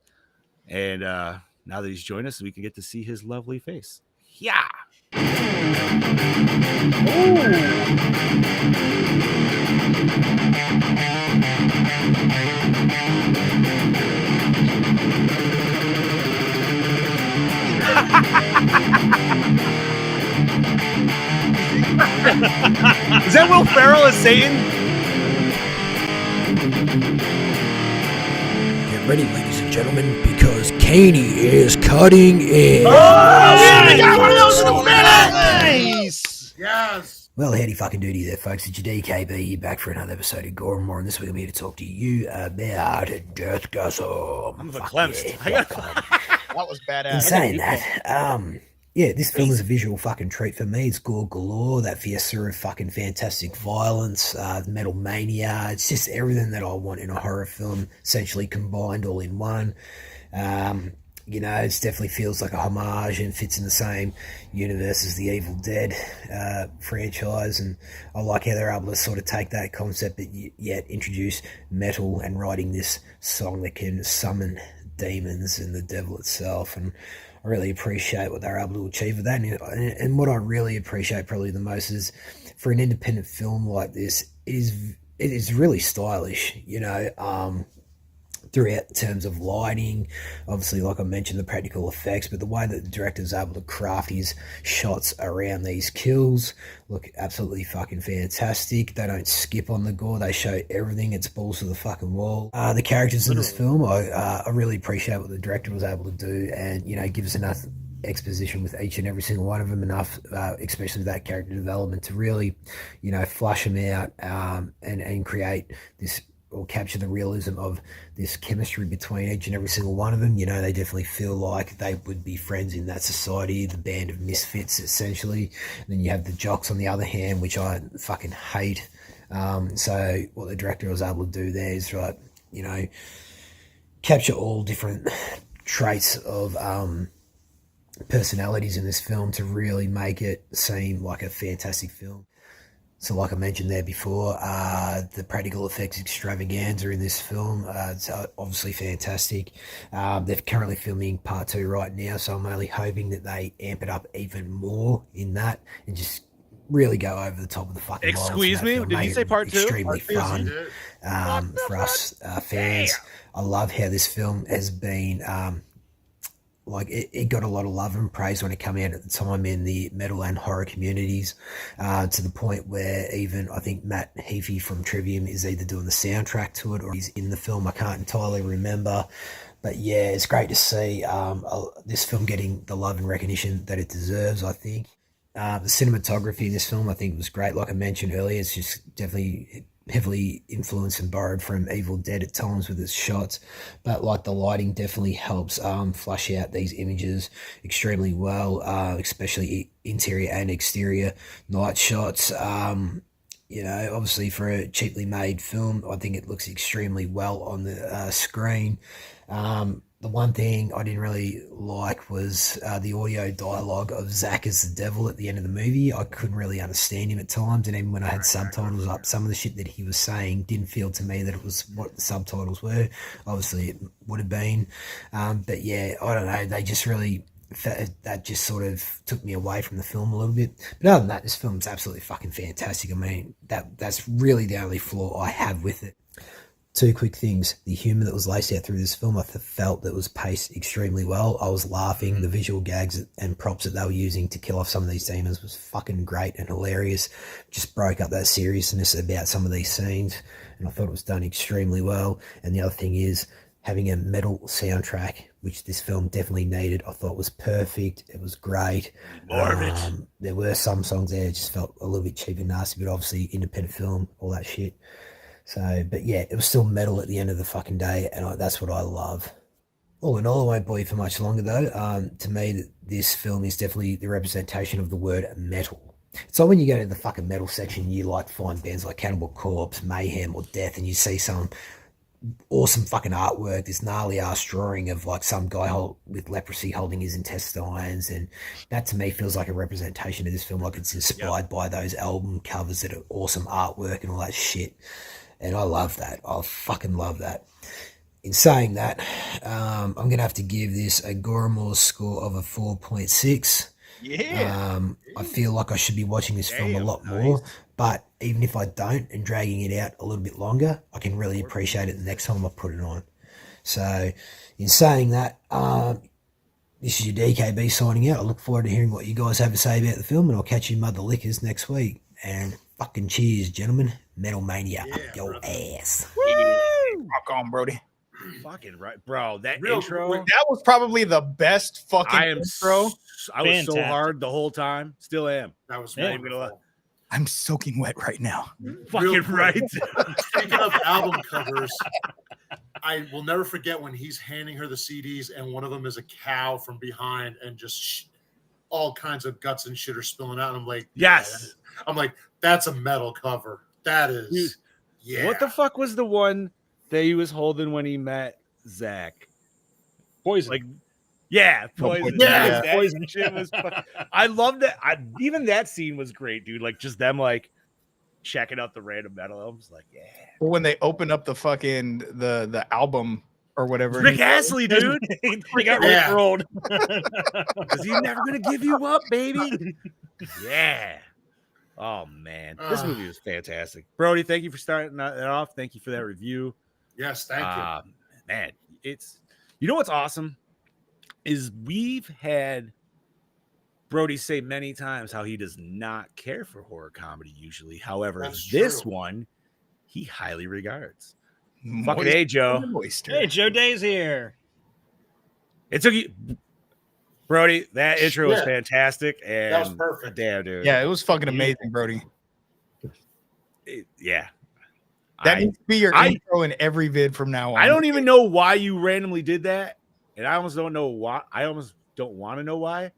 And now that he's joined us, we can get to see his lovely face. Yeah. Is that Will Ferrell as Satan? Get ready, ladies and gentlemen, because Caney is cutting in. Oh, yeah, we got one of those in a minute! Nice! Yes. Well, howdy fucking doody there, folks. It's your DKB here, back for another episode of Gore and More, and this week I'm here to talk to you about DEATHGASM. I'm cleansed. That was badass. In saying that, yeah, this film is a visual fucking treat for me. It's gore galore, that fiesta of fucking fantastic violence, metal mania. It's just everything that I want in a horror film, essentially combined all in one. You know, it definitely feels like a homage and fits in the same universe as the Evil Dead franchise. And I like how they're able to sort of take that concept, but yet introduce metal and writing this song that can summon demons and the devil itself. And I really appreciate what they're able to achieve with that. And what I really appreciate probably the most is for an independent film like this, it is really stylish, throughout in terms of lighting, obviously, like I mentioned, the practical effects, but the way that the director is able to craft his shots around these kills look absolutely fucking fantastic. They don't skip on the gore. They show everything. It's balls to the fucking wall. The characters in this film, I really appreciate what the director was able to do, and, give us enough exposition with each and every single one of them, enough, especially that character development, to really, flush them out, and create this, or capture the realism of this chemistry between each and every single one of them. They definitely feel like they would be friends in that society, the band of misfits, essentially. And then you have the jocks on the other hand, which I fucking hate. So what the director was able to do there is, capture all different traits of personalities in this film to really make it seem like a fantastic film. So like I mentioned there before, the practical effects extravaganza in this film, it's obviously fantastic. They're currently filming part 2 right now, so I'm only hoping that they amp it up even more in that and just really go over the top of the fucking violence. Excuse me? Did you say part 2? Extremely fun for us fans. I love how this film has been... it got a lot of love and praise when it came out at the time in the metal and horror communities, to the point where even I think Matt Heafy from Trivium is either doing the soundtrack to it or he's in the film. I can't entirely remember. But yeah, it's great to see this film getting the love and recognition that it deserves, I think. The cinematography in this film, I think, was great. Like I mentioned earlier, it's just definitely heavily influenced and borrowed from Evil Dead at times with its shots, but like the lighting definitely helps flush out these images extremely well, especially interior and exterior night shots. Obviously for a cheaply made film, I think it looks extremely well on the screen. The one thing I didn't really like was the audio dialogue of Zack as the devil at the end of the movie. I couldn't really understand him at times, and even when I had subtitles up, some of the shit that he was saying didn't feel to me that it was what the subtitles were. Obviously, it would have been. But yeah, I don't know. They just really... that just sort of took me away from the film a little bit. But other than that, this film's absolutely fucking fantastic. I mean, that's really the only flaw I have with it. 2 quick things. The humour that was laced out through this film, I felt that was paced extremely well. I was laughing. The visual gags and props that they were using to kill off some of these demons was fucking great and hilarious. Just broke up that seriousness about some of these scenes, and I thought it was done extremely well. And the other thing is, having a metal soundtrack, which this film definitely needed, I thought was perfect. It was great. There were some songs there that just felt a little bit cheap and nasty, but obviously independent film, all that shit. So, but yeah, it was still metal at the end of the fucking day, and that's what I love. All in all, I won't bore you for much longer though. To me, this film is definitely the representation of the word metal. So when you go to the fucking metal section, you like find bands like Cannibal Corpse, Mayhem, or Death, and you see some awesome fucking artwork, this gnarly ass drawing of like some guy with leprosy holding his intestines, and that to me feels like a representation of this film, like it's inspired by those album covers that are awesome artwork and all that shit. And I love that. I fucking love that. In saying that, I'm going to have to give this a Gore score of a 4.6. Yeah. I feel like I should be watching this film a lot more, but even if I don't and dragging it out a little bit longer, I can really appreciate it the next time I put it on. So in saying that, this is your DKB signing out. I look forward to hearing what you guys have to say about the film, and I'll catch you mother lickers next week. And fucking cheers, gentlemen. Metal Mania up your ass. Woo! Rock on, Brody. Fucking right, bro. That Real intro. That was probably the best fucking intro. I was so Fantastic. hard the whole time. Still am. That was Yeah. wonderful. I'm soaking wet right now. Fucking right. Speaking of album covers, I will never forget when he's handing her the CDs and one of them is a cow from behind and just all kinds of guts and shit are spilling out. And I'm like, Yes. I'm like, that's a metal cover. That is, Dude, yeah. What the fuck was the one that he was holding when he met Zach? Poison. Like, yeah, poison. Yeah. That poison shit was. I loved that. Even that scene was great, dude. Like just them like checking out the random metal albums. Like, yeah. When they open up the fucking the album or whatever. Rick Astley, dude. He got Yeah. rickrolled. Because he's never gonna give you up, baby. Yeah. Oh man, this movie was fantastic. Brody, thank you for starting that off. Thank you for that review. Yes, thank you. Man, it's what's awesome is we've had Brody say many times how he does not care for horror comedy usually. However, That's this true. one he highly regards. Moist Fucking A, Joe. moisture. Hey, Joe Day's here. It took you, Brody. That intro was Shit. fantastic, and That was perfect. damn, dude. Yeah, it was fucking amazing, Brody. Yeah. That needs to be your intro in every vid from now on. I don't even know why you randomly did that, and I almost don't know why. I almost don't want to know why.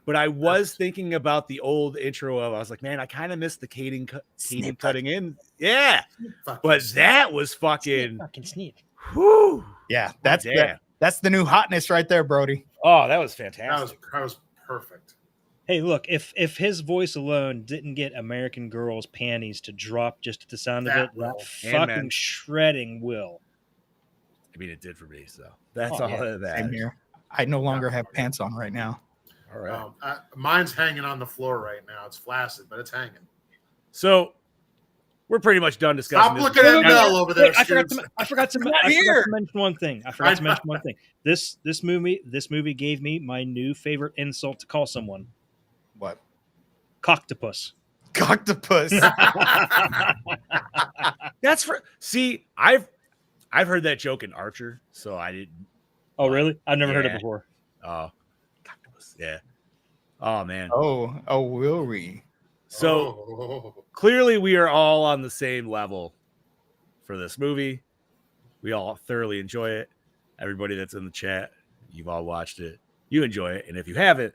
But I was thinking about the old intro of. I was like, man, I kind of missed the Caden cutting in. Yeah, but that was fucking sneak. Whew. Yeah, That's that's the new hotness right there, Brody. Oh, that was fantastic. That was perfect. Hey, look, if his voice alone didn't get American Girl's panties to drop just at the sound of it, that fucking shredding will. I mean, it did for me, so that's Oh, all yeah. of that. Same here. I no longer have pants on right now. All right. Mine's hanging on the floor right now. It's flaccid, but it's hanging. So we're pretty much done discussing. Stop looking at Mel over there. Wait, I forgot to mention one thing. This movie gave me my new favorite insult to call someone. What? Coctopus. Coctopus. That's for I've heard that joke in Archer, so I didn't. Oh, really? I've never heard it before. Oh, coctopus. Yeah. Oh man. Oh, will we? So clearly we are all on the same level for this movie. We all thoroughly enjoy it. Everybody that's in the chat, you've all watched it. You enjoy it. And if you haven't,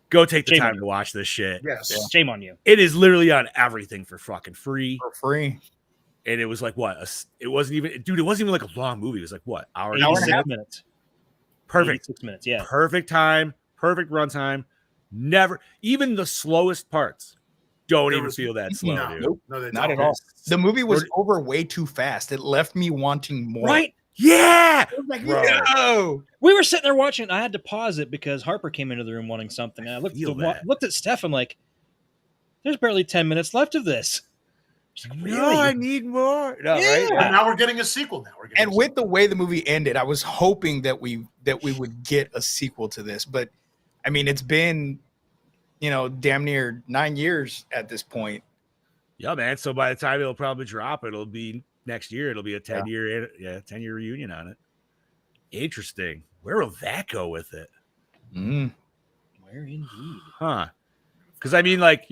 go take the time to watch this shit. Yes. Yeah. Shame on you. It is literally on everything for fucking free. For free. And it was like what? It wasn't even like a long movie. It was like what? Hour and 86 minutes. Perfect. 86 minutes, yeah. Perfect time. Perfect runtime. Never, even the slowest parts don't even feel that slow, dude. Nope. No, they Not don't. at all. The movie was over way too fast. It left me wanting more. Right? Yeah. I was like, Bro. no. We were sitting there watching. I had to pause it because Harper came into the room wanting something. And I looked at Steph. I'm like, there's barely 10 minutes left of this. Like, really? No, I need more. No, Yeah. right? And now we're getting a sequel. And with the way the movie ended, I was hoping that we would get a sequel to this. But I mean, it's been, damn near 9 years at this point. Yeah, man. So by the time it'll probably drop, it'll be next year. It'll be a 10-year, 10-year reunion on it. Interesting. Where will that go with it? Where indeed? Huh? Because I mean, like,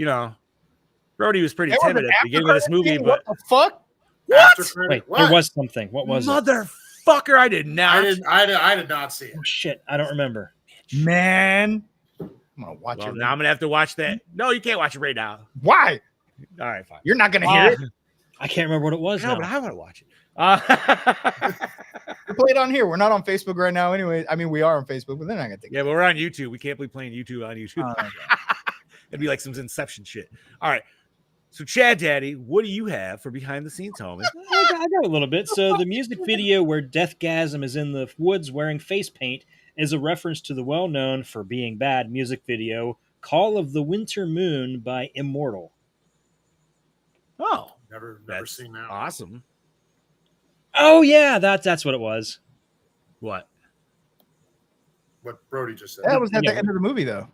Brody was pretty timid at the beginning of this movie, but what the fuck? What? Wait, there was something. What was it? Motherfucker, I did not. I did not see it. Oh, shit, I don't remember. Man, I'm gonna watch it. Now I'm gonna have to watch that. No, you can't watch it right now. Why? All right, fine. You're not gonna hear it. I can't remember what it was. No, now. but I want to watch it. We play it on here. We're not on Facebook right now, anyway. I mean, we are on Facebook, but they're not gonna take it. Yeah, but we're on YouTube. We can't be playing YouTube on YouTube. It'd be like some Inception shit. All right. So, Chad Daddy, what do you have for behind the scenes, homie? I got a little bit. So the music video where DEATHGASM is in the woods wearing face paint is a reference to the well-known, for being bad, music video Call of the Winter Moon by Immortal. Oh, Never that's seen that. awesome. Oh, yeah, that's what it was. What? What Brody just said. That was at the end of the movie, though.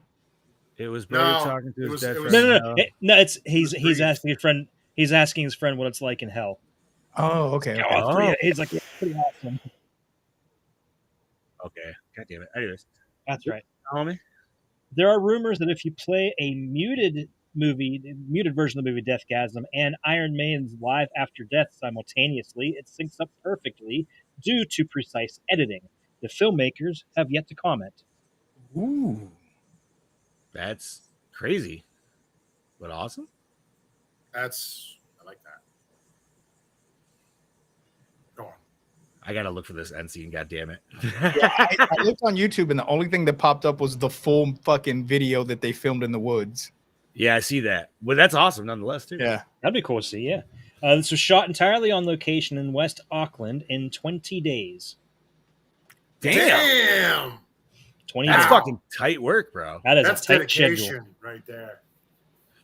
It was Brody No, talking to it his was- dead it friend. was- No. He's asking his friend. He's asking his friend what it's like in hell. Oh, okay. He's like, yeah, pretty awesome. Okay. God damn it. Anyways, That's right. homie. There are rumors that if you play a muted version of the movie DEATHGASM and Iron Maiden's Live After Death simultaneously, it syncs up perfectly due to precise editing. The filmmakers have yet to comment. Ooh. That's crazy, but awesome. I like that. Go on. I gotta look for this end scene. God damn it. Yeah, I looked on YouTube, and the only thing that popped up was the full fucking video that they filmed in the woods. Yeah, I see that. Well, that's awesome nonetheless, too. Yeah. That'd be cool to see, yeah. This was shot entirely on location in West Auckland in 20 days. Damn. 20 That's days. fucking tight work, bro. That is That's a tight dedication schedule. right there.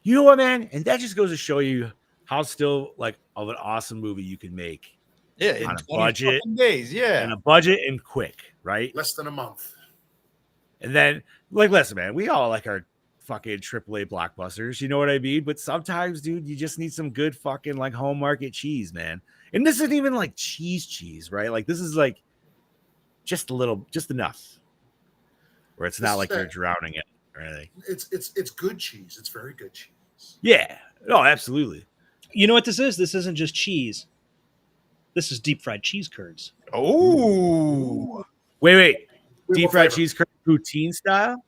You know what, man? And that just goes to show you how still like of an awesome movie you can make. Yeah, in On a 20 budget. fucking days. Yeah. And a budget and quick, right? Less than a month. And then, like, listen, man, we all like our fucking AAA blockbusters. You know what I mean? But sometimes, dude, you just need some good fucking like home market cheese, man. And this isn't even like cheese, right? Like, this is like just a little, just enough where it's not like you're drowning it or anything. It's good cheese. It's very good cheese. Yeah. Oh, absolutely. You know what this is? This isn't just cheese. This is deep fried cheese curds. Oh. Wait. We Deep will fried flavor. cheese curd poutine style?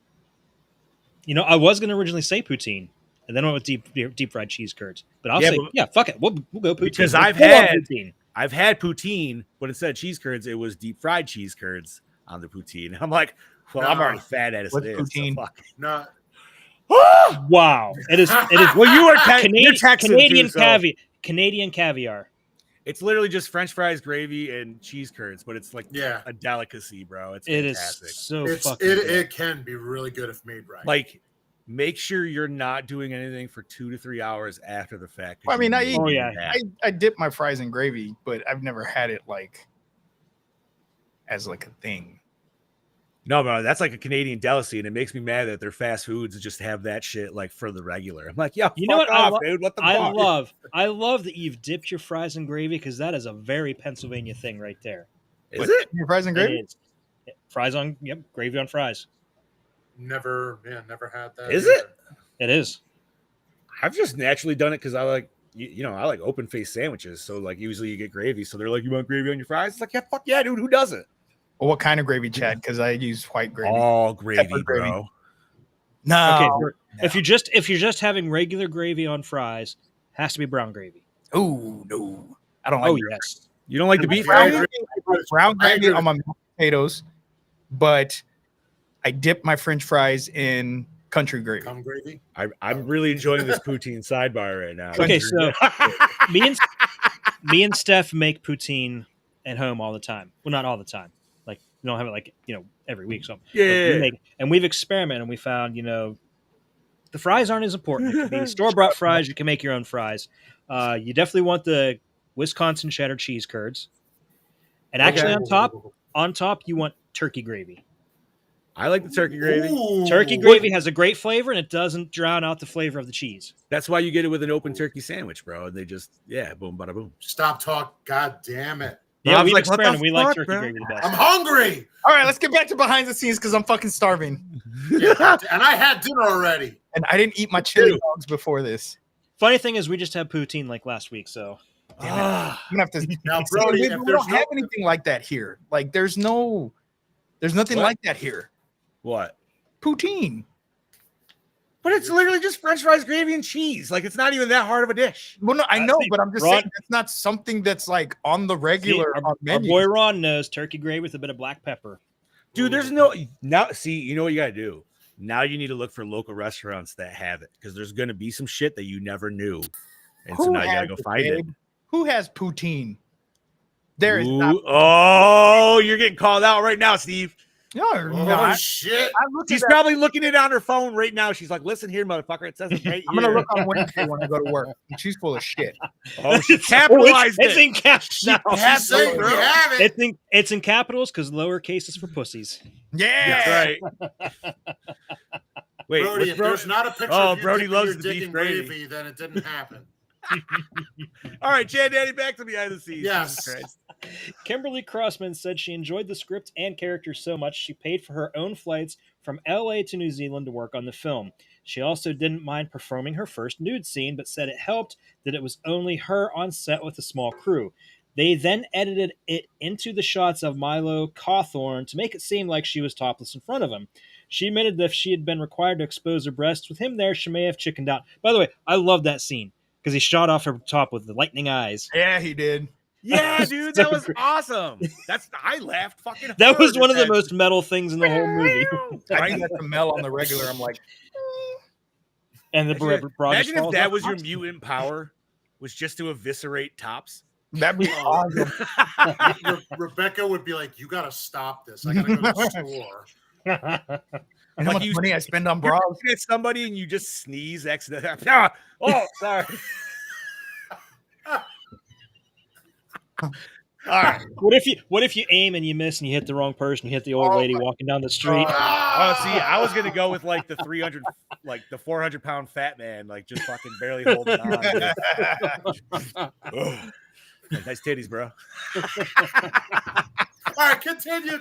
You know, I was going to originally say poutine, and then I went with deep fried cheese curds. But I'll Yeah, say, but- fuck it. We'll go poutine. Because We'll I've go on had poutine. I've had poutine, but instead of cheese curds, it was deep fried cheese curds on the poutine. I'm like, well, I'm No. already fat as What's it is. poutine? So fuck. No, Wow, it is. Well, you are Canadian, you're Texan Canadian too, so caviar. Canadian caviar. it's literally just French fries, gravy, and cheese curds, but it's like yeah. a delicacy, bro. It's It fantastic. is so It's fucking. good. it can be really good if made right. Like, make sure you're not doing anything for 2 to 3 hours after the fact. 'cause I mean, you I need eat- to Oh, do yeah. that. I dip my fries in gravy, but I've never had it like as like a thing. No, bro, that's like a Canadian delicacy, and it makes me mad that they're fast foods and just have that shit like for the regular. I'm like, yo, You know fuck what I off, lo- dude. What the I fuck? love that you've dipped your fries in gravy because that is a very Pennsylvania thing right there. Is it? Your fries and It gravy? is. Fries on, gravy on fries. never had that. Is either. it? It is. I've just naturally done it because I like, I like open face sandwiches. So like usually you get gravy. So they're like, you want gravy on your fries? It's like, yeah, fuck yeah, dude. Who doesn't? Well, what kind of gravy, Chad? Because I use white gravy. All gravy, Pepper gravy. bro. No. Okay, if you're just having regular gravy on fries, has to be brown gravy. Oh no, I don't like. Oh yes. You don't like the beef brown gravy? gravy. I put brown I gravy agree on my mashed potatoes, but I dip my French fries in country gravy. Cum gravy. I'm really enjoying this poutine sidebar right now. Okay, so me and Steph make poutine at home all the time. Well, not all the time. Like we don't have it like every week. So Yeah. we've experimented and we found the fries aren't as important. It can be store bought fries. You can make your own fries. You definitely want the Wisconsin cheddar cheese curds, and actually on top you want turkey gravy. I like the turkey gravy. Ooh. Turkey gravy has a great flavor and it doesn't drown out the flavor of the cheese. That's why you get it with an open turkey sandwich, bro. They just, boom, bada boom. Stop talk. God damn it. Yeah, I was we've like, what the experimented. We like fuck, turkey bro? gravy the I'm best. hungry. All right, let's get back to behind the scenes because I'm fucking starving, Yeah, and I had dinner already. and I didn't eat my chili dogs before this. Funny thing is, we just had poutine like last week, so Damn it. I'm gonna have to. Now, See, Brody, we if don't there's have anything like that here. Like, there's nothing What? like that here. What? Poutine. But it's literally just French fries, gravy, and cheese. Like, it's not even that hard of a dish. Well, no, I know, see, but I'm just Ron- saying it's not something that's like on the regular on our menu. boy Ron knows turkey gravy with a bit of black pepper. Dude, there's no now. See, you know what you gotta do. Now you need to look for local restaurants that have it because there's gonna be some shit that you never knew, and so Who now you gotta has go it, find it. babe? Who has poutine? There is Ooh, not. oh, you're getting called out right now, Steve. No, Oh, not. shit. I looked at She's that. probably looking it on her phone right now. She's like, "Listen here, motherfucker. It says it right I'm gonna here." look on Wednesday when I go to work. She's full of shit. Oh, she capitalized it's it. in capitals. No, She's saying we have it. it's in capitals because lowercase is for pussies. Yeah. That's right. Wait, Brody, what's if there's not a picture Oh, of you Brody dipping loves your the dick beef in gravy. then it didn't happen. All right, Chad Daddy, back to behind the scenes. Yes. Jesus Christ. Kimberly Crossman said she enjoyed the script and characters so much she paid for her own flights from LA to New Zealand to work on the film. She also didn't mind performing her first nude scene, but said it helped that it was only her on set with a small crew. They then edited it into the shots of Milo Cawthorn to make it seem like she was topless in front of him. She admitted that if she had been required to expose her breasts with him there, she may have chickened out. By the way, I love that scene because he shot off her top with the lightning eyes. Yeah, he did. Yeah, dude, that was awesome. I laughed fucking hard. That was one of the at most metal things in the whole movie. I do that to Mel on the regular. I'm like, And the Imagine broad if falls that off. was your mutant power. was just to eviscerate tops. That'd be awesome. Rebecca would be like, "You gotta stop this. I gotta go to the store." And how much money I spend on bras? You're looking at somebody and you just sneeze accidentally. Oh, sorry. All right. What if you aim and you miss and you hit the wrong person? You hit the old lady walking down the street. Oh, see, I was gonna go with like the 300, like the 400-pound fat man, like just fucking barely holding on. Nice titties, bro. All right, continue.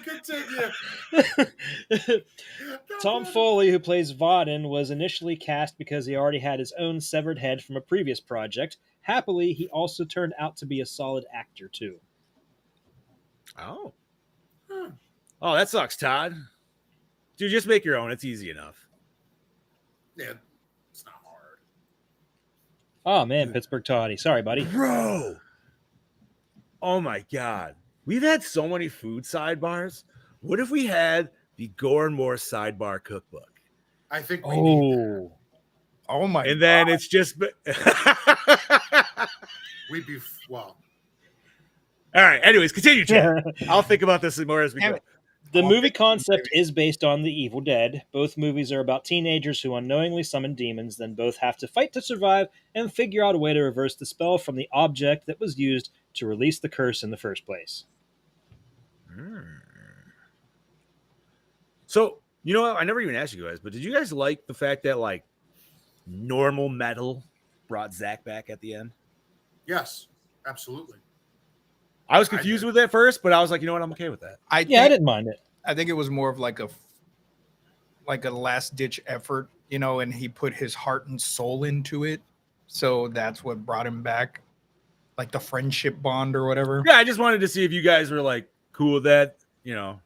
Tom Foley, who plays Vaden, was initially cast because he already had his own severed head from a previous project. Happily, he also turned out to be a solid actor too. Oh. Oh, that sucks, Todd. Dude, just make your own. It's easy enough. Yeah, it's not hard. Oh man, Pittsburgh Toddy. Sorry, buddy. Bro. Oh my God. We've had so many food sidebars. What if we had the Gore and More sidebar cookbook? I think we need that. Oh my! And then it's just We'd be well. All right. Anyways, continue, Chad. I'll think about this more as we go. The movie concept is based on The Evil Dead. Both movies are about teenagers who unknowingly summon demons, then both have to fight to survive and figure out a way to reverse the spell from the object that was used to release the curse in the first place. So, you know what? I never even asked you guys, but did you guys like the fact that like normal metal brought Zach back at the end? Yes, absolutely. I was confused with it at first, but I was like, you know what? I'm okay with that. I didn't mind it. I think it was more of like a last ditch effort, you know, and he put his heart and soul into it. So that's what brought him back, like the friendship bond or whatever. Yeah, I just wanted to see if you guys were like cool with that, you know,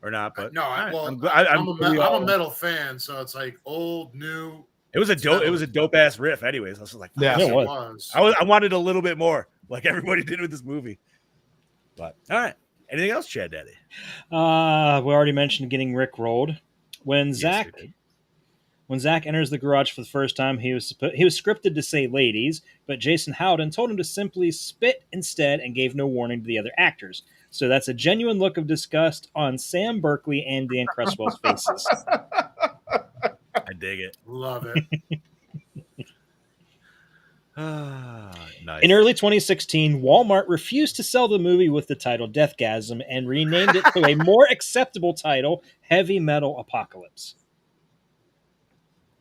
or not. But No, I'm I'm a metal fan, so it's like old, new. It was a dope ass riff. Anyways, I was like, yeah, it was. I wanted a little bit more, like everybody did with this movie. But all right, anything else, Chad Daddy? We already mentioned getting Rick rolled. When Zach enters the garage for the first time, he was scripted to say "ladies," but Jason Howden told him to simply spit instead and gave no warning to the other actors. So that's a genuine look of disgust on Sam Berkeley and Dan Cresswell's faces. I dig it. Love it. Nice. In early 2016, Walmart refused to sell the movie with the title DEATHGASM and renamed it to a more acceptable title, Heavy Metal Apocalypse.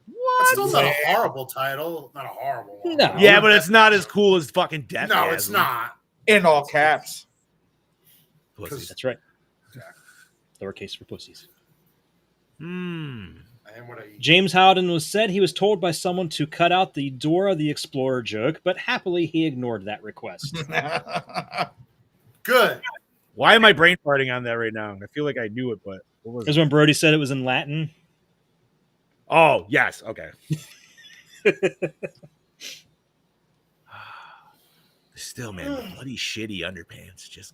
It's still not a horrible title. Not a horrible one. No. Yeah, but it's not as cool as fucking Deathgasm. No, it's not. In all caps. Pussies. That's right. Lowercase for pussies. James Howden said he was told by someone to cut out the Dora the Explorer joke, but happily he ignored that request. Good. Why am I brain farting on that right now? I feel like I knew it, but what was Because it? when Brody said it was in Latin. Oh, yes. Okay. Still, man, bloody shitty underpants. Just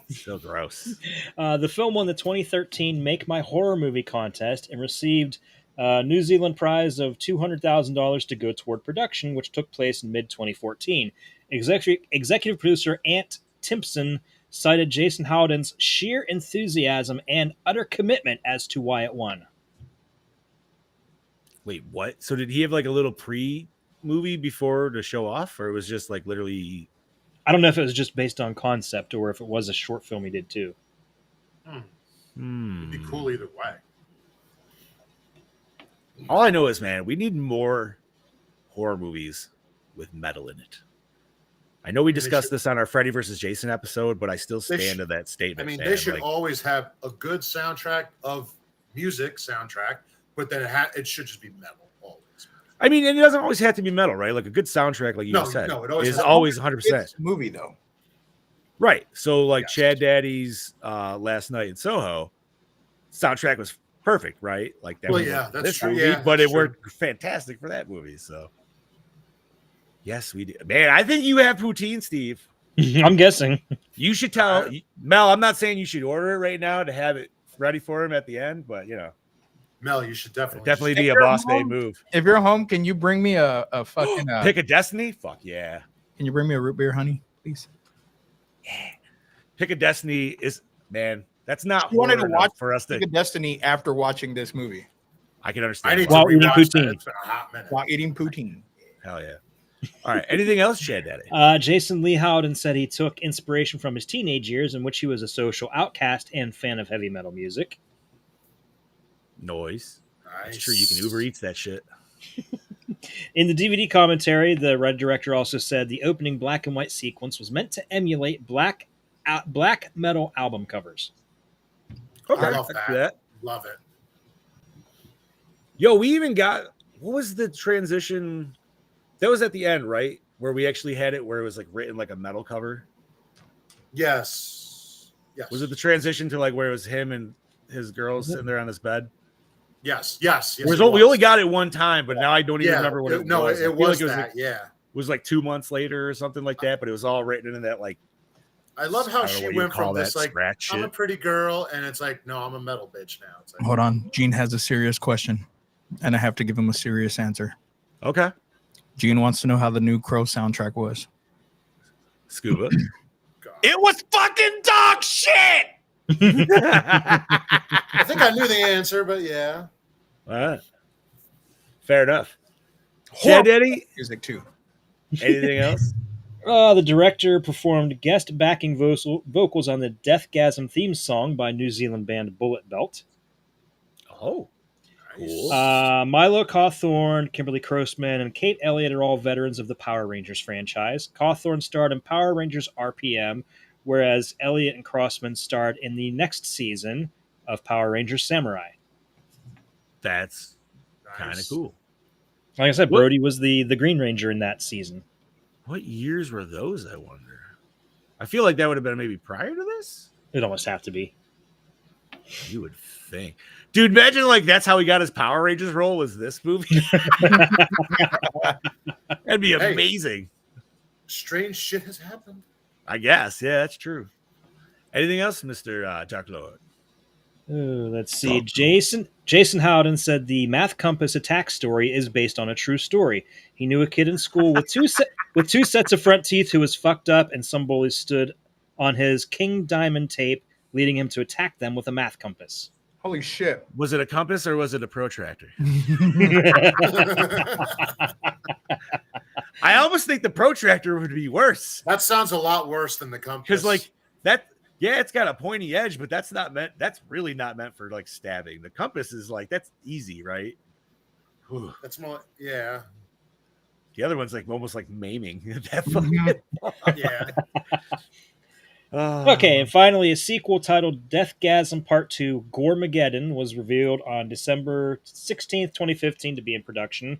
so gross. The film won the 2013 Make My Horror Movie contest and received a New Zealand prize of $200,000 to go toward production, which took place in mid-2014. Executive producer Ant Timpson cited Jason Howden's sheer enthusiasm and utter commitment as to why it won. Wait, what? So did he have like a little pre-movie before to show off, or it was just like literally? I don't know if it was just based on concept or if it was a short film he did too. It'd be cool either way. All I know is, man, we need more horror movies with metal in it. I know we discussed this on our Freddy versus Jason episode, but I still stand to that statement. I mean, man. they should always have a good soundtrack of music soundtrack, but then it should just be metal always. I mean, and it doesn't always have to be metal, right? Like a good soundtrack, like you said, it always is always 100%. Movie though, right? So, like Chad Daddy's Last Night in Soho soundtrack was perfect, right? Like that. Well, was yeah, that's this true. movie, Yeah, but it true. worked fantastic for that movie. So, yes, we did. Man, I think you have poutine, Steve. I'm guessing. You should tell Mel. I'm not saying you should order it right now to have it ready for him at the end, but you know. Mel, you should Definitely If be a you're boss babe home- move. If you're home, can you bring me a fucking Pick a Destiny? Fuck yeah. can you bring me a root beer, honey, please? Pick a Destiny is, man, that's not You wanted horror to enough watch for us Pick to. a Destiny after watching this movie I can I understand. need why. to While eating rewatch that. poutine. It's been a hot minute. while eating poutine. Hell yeah. All right. Anything else, Chad Daddy? Jason Lee Howden said he took inspiration from his teenage years, in which he was a social outcast and fan of heavy metal music. Noise. Nice. It's true. You can Uber Eats that shit. In the DVD commentary, the Red director also said the opening black and white sequence was meant to emulate black metal album covers. Okay. I love I that. can do that. Love it. Yo, we even got, what was the transition? That was at the end, right? Where we actually had it where it was like written like a metal cover. Yes. Yes. Was it the transition to like where it was him and his girl sitting there on his bed? Yes. Yes. Yes. Whereas it we was. only got it one time, but now I don't even Yeah, remember what it no, was. I it feel was like that. like, Yeah. it was like 2 months later or something like that, but it was all written in that like, I love how I don't know she what you went call from this that, like scratch I'm a shit. pretty girl, and it's like no, I'm a metal bitch now. It's like, Hold on, Gene has a serious question, and I have to give him a serious answer. Okay. Gene wants to know how the new Crow soundtrack was. Scuba. God. It was fucking dog shit. I think I knew the answer, but yeah. All right. Fair enough. Chad Daddy, Music too. anything else? The director performed guest backing vocals on the DEATHGASM theme song by New Zealand band Bullet Belt. Oh, cool. Milo Cawthorn, Kimberly Crossman, and Kate Elliott are all veterans of the Power Rangers franchise. Cawthorn starred in Power Rangers RPM, whereas Elliott and Crossman starred in the next season of Power Rangers Samurai. That's kind of Nice. cool. Like I said, What- Brody was the Green Ranger in that season. What years were those, I wonder? I feel like that would have been maybe prior to this. It'd almost have to be. You would think. Dude, imagine like that's how he got his Power Rangers role was this movie. That'd be Hey. amazing. Strange shit has happened. I guess. Yeah, that's true. Anything else, Mr. Dark Lord? Ooh, let's see. Jason Howden said the Math Compass attack story is based on a true story. He knew a kid in school with two sets of front teeth who was fucked up, and some bullies stood on his King Diamond tape, leading him to attack them with a math compass. Holy shit. Was it a compass or was it a protractor? I almost think the protractor would be worse. That sounds a lot worse than the compass. Because like that, yeah, it's got a pointy edge, but that's really not meant for like stabbing. The compass is like that's easy, right? Whew. that's more, yeah, The other one's like almost like maiming. That fucking yeah. Okay, and finally, a sequel titled Deathgasm Part 2 Goremageddon was revealed on December 16th, 2015 to be in production.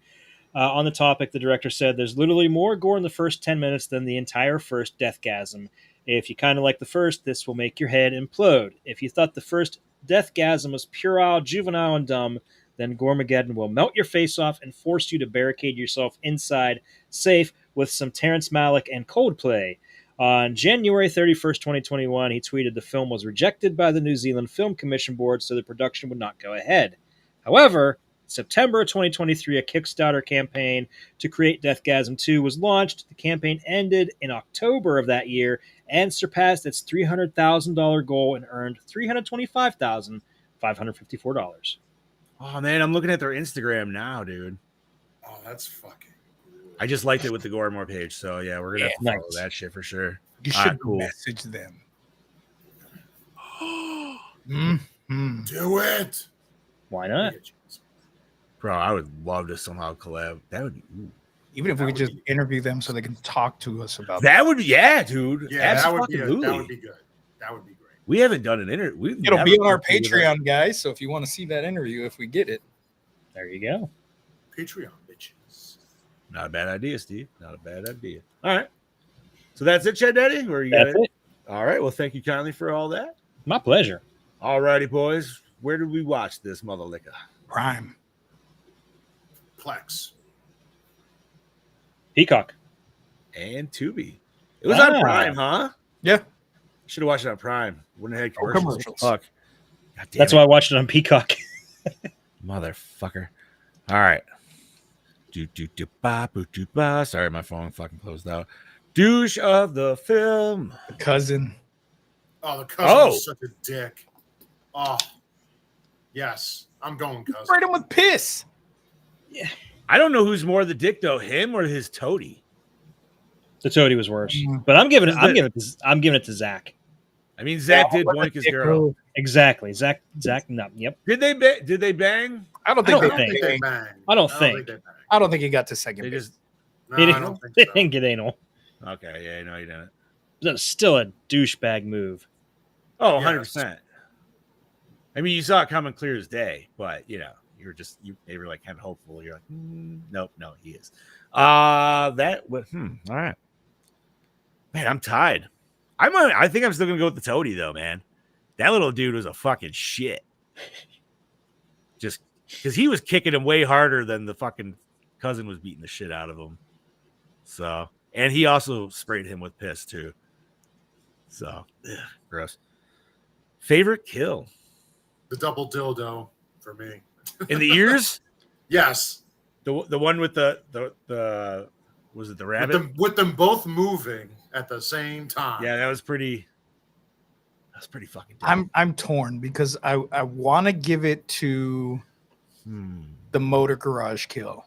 On the topic, the director said there's literally more gore in the first 10 minutes than the entire first Deathgasm. If you kind of like the first, this will make your head implode. If you thought the first Deathgasm was puerile, juvenile, and dumb, then Goremageddon will melt your face off and force you to barricade yourself inside, safe, with some Terrence Malick and Coldplay. On January 31st, 2021, he tweeted the film was rejected by the New Zealand Film Commission Board, so the production would not go ahead. However, September 2023, a Kickstarter campaign to create Deathgasm 2 was launched. The campaign ended in October of that year and surpassed its $300,000 goal and earned $325,554. Oh man, I'm looking at their Instagram now, dude. Oh, that's fucking. I just liked it with the Gore More page, so yeah, we're gonna have to follow nice. that shit for sure. You Ah, should cool. message them. Do it. Why not? Bro, I would love to somehow collab. That would be Even if we could just interview them so they can talk to us about that would be, yeah, dude. Yeah, that would be Absolutely. that would be good. That would be great. We haven't done an interview. It'll be on our Patreon, guys. So if you want to see that interview, if we get it, There you go. Patreon bitches. Not a bad idea, Steve. Not a bad idea. All right. So that's it, Chad Daddy? Or you got That's it. All right. Well, thank you kindly for all that. My pleasure. All righty, boys. Where did we watch this mother liquor? Prime. Plex. Peacock. And Tubi. It was on Ah. Prime, huh? Yeah. Should have watched it on Prime. Wouldn't have had No commercials. commercials. Fuck. God damn That's it. why I watched it on Peacock. Motherfucker. All right. Do-do-do-ba-boo-do-ba. Sorry, my phone fucking closed out. Douche of the film. The cousin. Oh, the cousin Oh. was such a dick. Oh, yes. I'm going cousin. Sprayed him with piss. I don't know who's more the dick though, him or his toady. The toady was worse, Mm. but I'm giving Is that- I'm giving it to Zach. I mean, Zach Yeah, did what a boink his dick girl. move. Exactly, Zach. No, yep. Did they bang? I don't I think don't they think- they banged. bang. I don't think. they bang. I don't think he got to second They base. just No, He I didn't, don't think he so. didn't get anal. okay. Yeah, no, you didn't. That's still a douchebag move. Oh, Yes. 100%. I mean, you saw it coming clear as day, but you know, they were like kind of hopeful. You're like, nope, no, he is. All right, man, I'm tied. I think I'm still gonna go with the toady though, man. That little dude was a fucking shit. Just because he was kicking him way harder than the fucking cousin was beating the shit out of him. So, and he also sprayed him with piss too. So, gross. Favorite kill The double dildo for me. in the ears? Yes. The one with the was it the rabbit? With them both moving at the same time. Yeah, that was pretty fucking dope. I'm torn because I want to give it to the motor garage kill,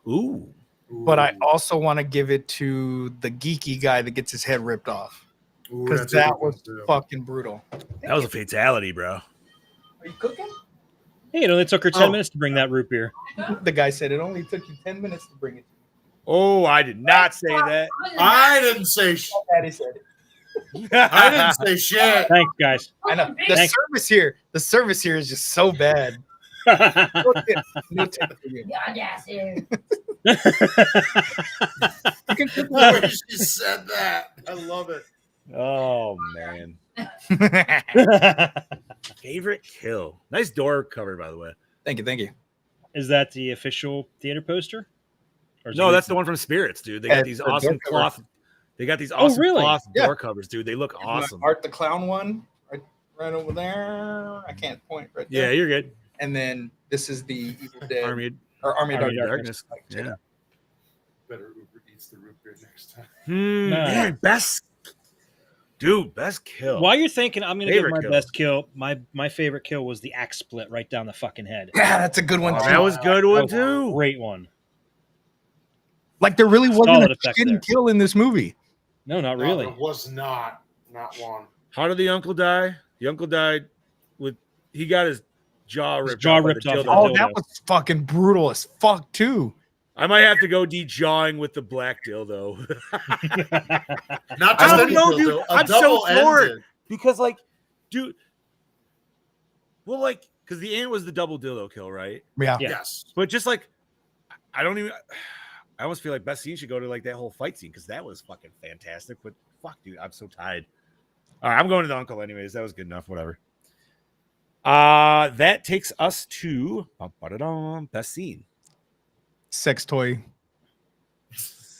Ooh. but I also want to give it to the geeky guy that gets his head ripped off Ooh, because that's a that good one, was too. fucking brutal. That was a fatality, bro. Are you cooking? Hey, it only took her 10 Oh. minutes to bring that root beer. The guy said it only took you 10 minutes to bring it. Oh, I did not say that. I didn't say shit. Daddy said it. I didn't say shit. Thanks, guys. I know the Thank- service here is just so bad. No tip. No tip for you. You can cook The way she said that. I love it. Oh man. Favorite kill. Nice door cover, by the way. Thank you. Is that the official theater poster? Or is No, it- that's the one from Spirits, dude. They Yeah, got these the door awesome cover. cloth. They got these Oh, awesome really? cloth Yeah. door covers, dude. They look awesome. Art the Clown one, right over there. I can't point right Yeah, there. you're good. And then this is the Evil Dead Army of Army of Darkness. Darkness. Yeah. Better Uber eats the root beer next time. Man, best kill. While you're thinking, I'm gonna Favorite give my kill. best kill. My favorite kill was the axe split right down the fucking head. Yeah, that's a good one Oh, too. that was a good That one was a too. Great one. Like there really wasn't Solid a effect shitty there. kill in this movie. No, not No, really. it was not one. How did the uncle die? The uncle died with he got his jaw His ripped jaw off. by ripped the off. dildo. Oh, dildo. that was fucking brutal as fuck too. I might have to go de-jawing with the black dildo. Not I just don't any know, dildo, dude. a I'm so double-ended. floored. Because like, dude, well, like, because the ant was the double dildo kill, right? Yeah. Yeah. Yes. But just like, I don't even. I almost feel like best scene should go to like that whole fight scene because that was fucking fantastic. But fuck, dude, I'm so tired. All right, I'm going to the uncle anyways. That was good enough. Whatever. That takes us to best scene. Sex toy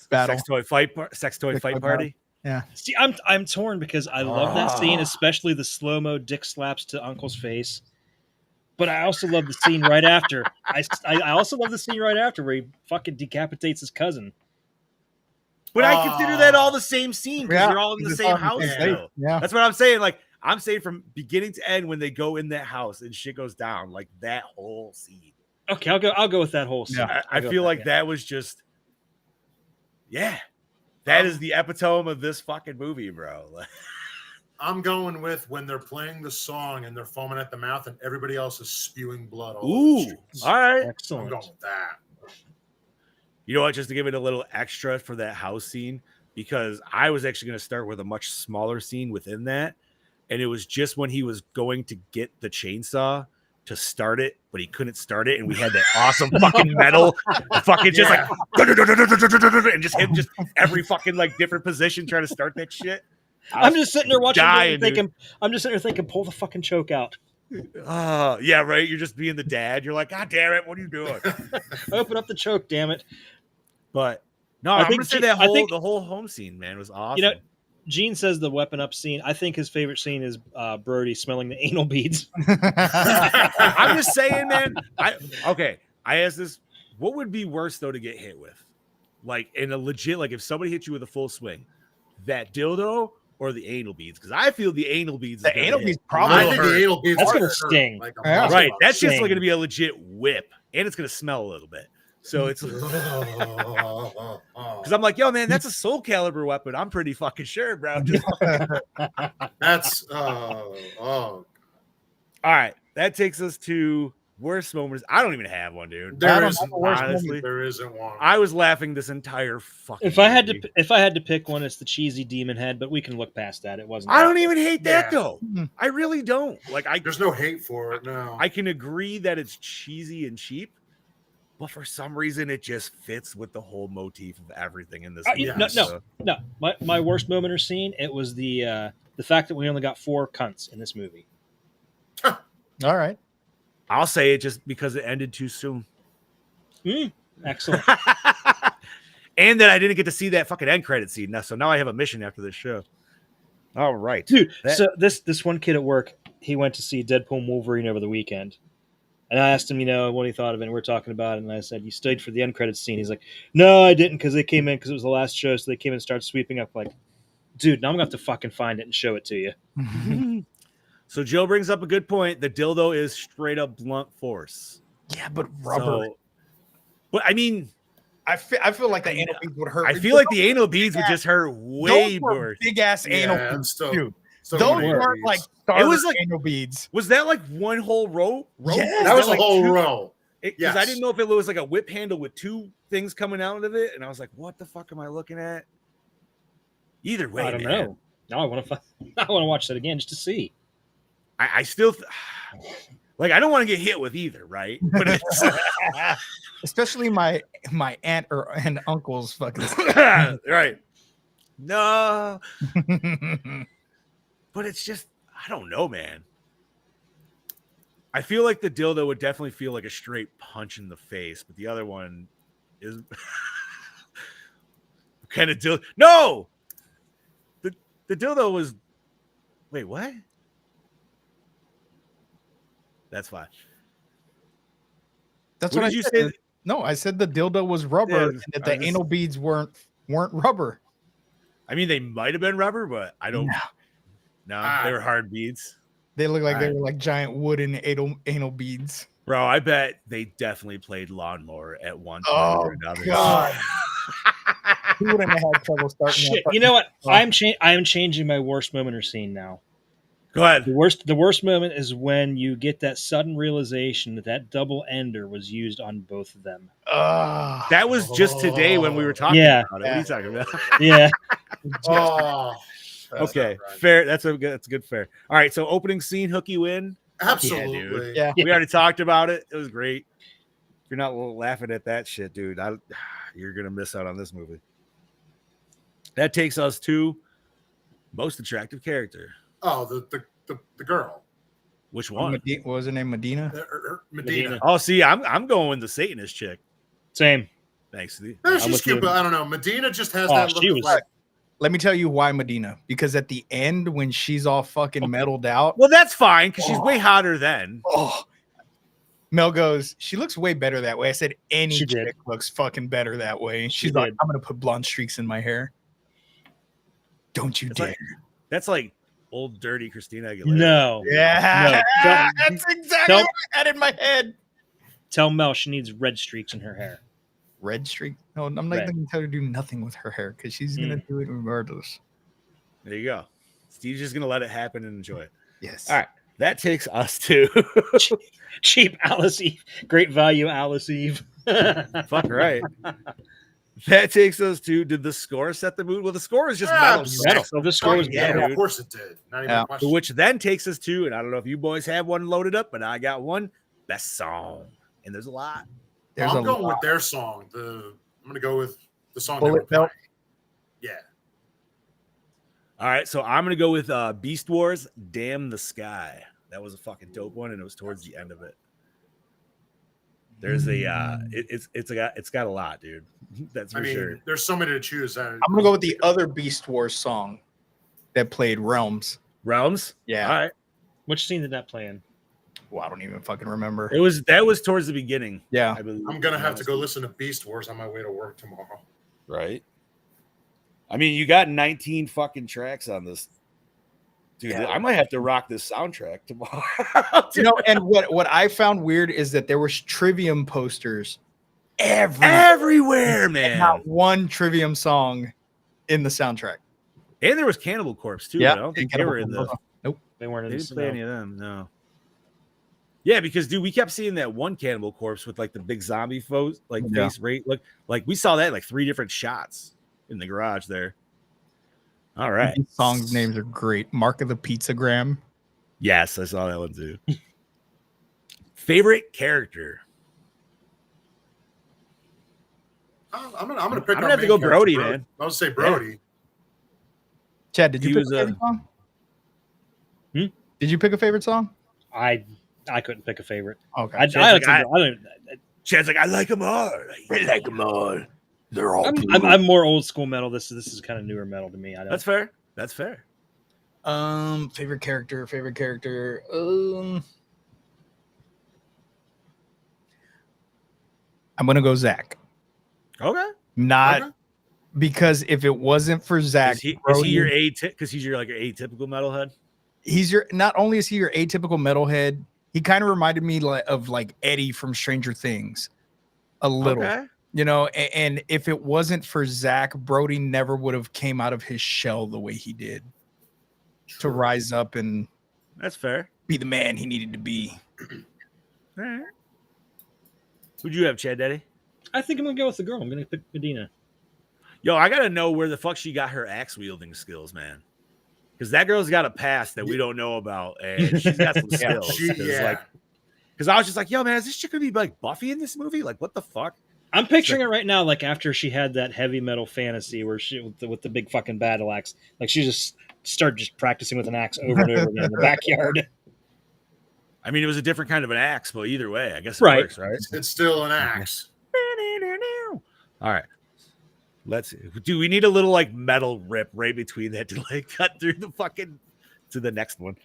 battle. Sex toy fight toy party. Yeah. See, I'm torn because I love that Ah. scene, especially the slow mo dick slaps to Uncle's face. But I also love the scene right after. I also love the scene right after where he fucking decapitates his cousin. But I consider that all the same scene because Yeah, they're all in the it's same all house. same still. place. Yeah. That's what I'm saying. Like I'm saying from beginning to end when they go in that house and shit goes down, like that whole scene. Okay, I'll go with that whole scene. Yeah, I feel like that was just, yeah, that is the epitome of this fucking movie, bro. I'm going with when they're playing the song and they're foaming at the mouth and everybody else is spewing blood all over the Ooh, streets. all right. I'm Excellent. going with that. You know what? Just to give it a little extra for that house scene, because I was actually going to start with a much smaller scene within that. And it was just when he was going to get the chainsaw to start it, but he couldn't start it. And we had that awesome fucking metal, fucking just Yeah. like, and just him, just every fucking like different position trying to start that shit. I'm just sitting there watching, dying, it thinking, I'm just sitting there thinking, pull the fucking choke out, Yeah, right. You're just being the dad. You're like, God damn it, what are you doing? open up the choke, damn it. But no, I I'm think gonna say G- that I whole think- the whole home scene, man, was awesome. You know, Gene says the weapon up scene. I think his favorite scene is Brody smelling the anal beads. I'm just saying, man. I asked this. What would be worse though to get hit with? Like in a legit, like if somebody hit you with a full swing, that dildo or the anal beads? Because I feel the anal beads. The anal beads I probably think the anal beads That's are gonna hurt, sting. like a Yeah. muscle Right. up. That's just Sting. going to be a legit whip, and it's going to smell a little bit. So it's because I'm like, yo, man, that's a Soul Calibur weapon. I'm pretty fucking sure, bro. That's All right. That takes us to worst moments. I don't even have one, dude. there don't isn't have a worst honestly. there isn't one. I was laughing this entire fucking. If I had movie. to pick one, it's the cheesy demon head. But we can look past that. It wasn't. I don't even hate that Yeah. though. I really don't. Like There's no hate for it. No, I can agree that it's cheesy and cheap, but for some reason it just fits with the whole motif of everything in this movie. yes. No. My worst moment or scene. It was the fact that we only got 4 cunts in this movie. All right. I'll say it just because it ended too soon. Excellent. And that I didn't get to see that fucking end credit scene. So now I have a mission after this show. All right. Dude, That- so this one kid at work, he went to see Deadpool and Wolverine over the weekend. And I asked him, what he thought of it. And we're talking about it. And I said, you stayed for the end credits scene. He's like, no, I didn't because they came in because it was the last show. So they came in and started sweeping up. Like, dude, now I'm going to have to fucking find it and show it to you. So Joe brings up a good point. The dildo is straight up blunt force. Yeah, but rubber. But I mean, I feel like the anal beads would hurt. I feel like the anal beads would just hurt way more. Big ass anal Yeah, beads, still- dude. still Those anal weren't beads. like It was starter like- anal beads. Was that like one whole row? Yes. that was a like whole two- row. Because I Yes. didn't know if it was like a whip handle with 2 things coming out of it, and I was like, "What the fuck am I looking at?" Either way, I don't man, know. Now I want to watch that again just to see. I still like. I don't want to get hit with either, right? But it's, Especially my aunt and uncle's fucking. right. No, but it's just I don't know, man. I feel like the dildo would definitely feel like a straight punch in the face, but the other one is kind of dildo. No, the dildo was. Wait, what? That's fine. That's What what, did I you said. say? No, I said the dildo was rubber, Yeah, and that I the just- anal beads weren't rubber. I mean, they might have been rubber, but I don't. No. No, they were hard beads, They look like they Alright. were like giant wooden anal beads. bro. I bet they definitely played lawnmower at one point Oh or another. God! He wouldn't have had trouble starting. Shit, that you know what? Oh. I am changing my worst moment or scene now. Go ahead. The worst moment is when you get that sudden realization that double ender was used on both of them. Ugh. That was just today when we were talking Yeah. about it. What are you talking about? Yeah. Oh, Okay, not right. fair. That's a good fair. All right, so opening scene, hook you in. absolutely. Yeah. We already talked about it. It was great. If you're not laughing at that shit, dude, you're gonna miss out on this movie. That takes us to most attractive character. Oh, the girl, Which one? What was her name? Medina. Medina. Oh, see, I'm going with the Satanist chick. Same. Thanks. No, I'm she's with cute, you. but I don't know. Medina just has Oh, that look she of was- like, Let me tell you why Medina. Because at the end, when she's all fucking metalled out, Well, that's fine because she's way hotter then. oh, Mel goes, she looks way better that way. I said, any She chick did. looks fucking better that way. She She's like, did. I'm gonna put blonde streaks in my hair. Don't you It's dare. like- That's like old dirty Christina Aguilera. No. Yeah, No, don't- that's exactly don't- what I had in my head. Tell Mel she needs red streaks in her hair. Red streak. No, I'm not Red. going to tell her to do nothing with her hair because she's gonna do it regardless. There you go. Steve's just gonna let it happen and enjoy it. Yes. All right. That takes us to Cheap Alice Eve. Great value Alice Eve. fuck right. That takes us to did the score set the mood? Well, the score is just metal. Metal. So The score was yeah, metal. yeah, dude. of course it did. Not even Yeah. a question. Which then takes us to, and I don't know if you boys have one loaded up, but I got one best song, and there's a lot. There's I'm a going lot. with their song. I'm gonna go with the song. Bullet they were Belt. playing. Yeah. All right, so I'm gonna go with Beast Wars, "Damn the Sky." That was a fucking dope one, and it was towards the end of it. There's a it's got a lot, dude. That's for I mean, sure. there's so many to choose. I'm gonna go with the other Beast Wars song. that played Realms. Realms. Yeah. All right. Which scene did that play in? Well, I don't even fucking remember. That was towards the beginning. Yeah. I believe. I'm gonna have to go listen to Beast Wars on my way to work tomorrow. Right. I mean, you got 19 fucking tracks on this. Dude, Yeah. I might have to rock this soundtrack tomorrow. And what I found weird is that there was Trivium posters everywhere, man. not one Trivium song in the soundtrack. And there was Cannibal Corpse too. Yeah, I don't think they were in the. Nope. They weren't in They the didn't play any of them. No. Yeah, because dude, we kept seeing that one Cannibal Corpse with like the big zombie face rate. Like we saw that like 3 different shots in the garage there. All right. These songs names are great. Mark of the Pizzagram. Yes, I saw that one too. Favorite character? I'm gonna pick. I'm gonna have to go Brody, man. I would say Brody. Yeah. Chad, did you He pick was, a favorite song? Hmm? Did you pick a favorite song? I couldn't pick a favorite. Okay. Chad's like, I like them all. I like them all. They're all. I'm more old school metal. This is kind of newer metal to me. That's fair. That's fair. Favorite character. I'm gonna go Zach. Okay. Not because if it wasn't for Zach, is he your because he's your like your atypical metalhead? He's your not only is he your atypical metalhead, he kind of reminded me of Eddie from Stranger Things, a little. Okay. You know, and if it wasn't for Zach, Brody never would have came out of his shell the way he did to rise up and that's fair. Be the man he needed to be. All right. Who'd you have, Chad Daddy? I think I'm gonna go with the girl. I'm gonna pick Medina. Yo, I gotta know where the fuck she got her axe wielding skills, man. Because that girl's got a past that we don't know about, and she's got some skills. Because I was just like, yo, man, is this chick gonna be like Buffy in this movie? Like, what the fuck? I'm picturing it right now, like after she had that heavy metal fantasy where she with the big fucking battle axe, like she just started just practicing with an axe over and over again in the backyard. I mean, it was a different kind of an axe, but either way, I guess it works, right? It's still an axe. All right. Let's see. Do we need a little like metal rip right between that to like cut through the fucking to the next one?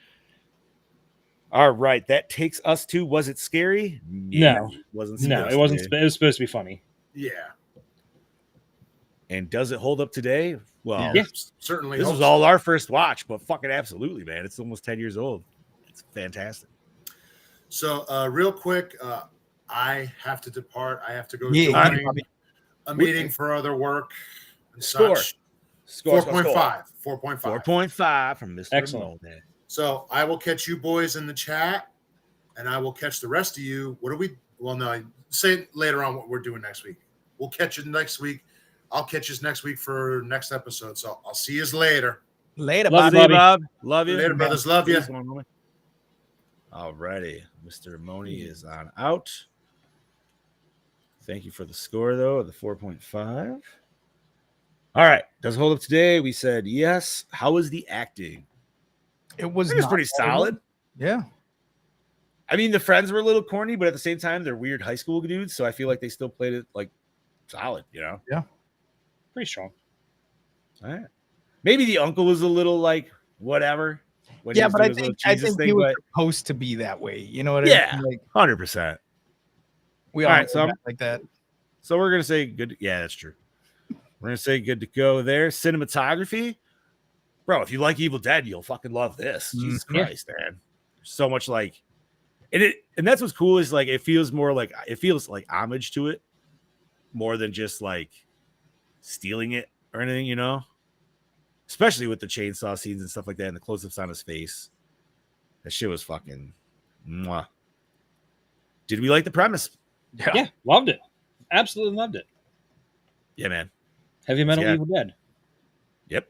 All right, that takes us to was it scary? No, it wasn't. No, it wasn't. It was supposed to be funny. Yeah. And does it hold up today? Well, yeah, certainly. This was all our first watch, but fucking absolutely, man. It's almost 10 years old. It's fantastic. So, real quick, I have to depart. I have to go join a meeting for other work and such. Score. 4.5. 4.5. 4.5 from Mr. Excellent. Moldman. So I will catch you boys in the chat, and I will catch the rest of you. What are we? Well, no, say later on what we're doing next week. We'll catch you next week. I'll catch you next week for next episode. So I'll see you later. Later, Love you, Bob. Love you. Later, brothers. Love you. All righty. Mr. Moni is on out. Thank you for the score, though, of the 4.5. All right. Does it hold up today? We said yes. How was the acting? It was pretty solid. Yeah. I mean, the friends were a little corny, but at the same time, they're weird high school dudes. So I feel like they still played it like solid, you know? Yeah. Pretty strong. All right. Maybe the uncle was a little like whatever. Yeah, but I think he was supposed to be that way. You know what I mean? Yeah, like 100%. We all right, so like that. So we're gonna say good. Yeah, that's true. We're gonna say good to go there. Cinematography, bro. If you like Evil Dead, you'll fucking love this. Jesus Christ, man. So much like, and that's what's cool is like it feels like homage to it more than just like stealing it or anything, you know. Especially with the chainsaw scenes and stuff like that, and the close-ups on his face. That shit was fucking. Mwah. Did we like the premise? Yeah, loved it. Absolutely loved it. Yeah, man. Heavy metal Evil Dead. Yep.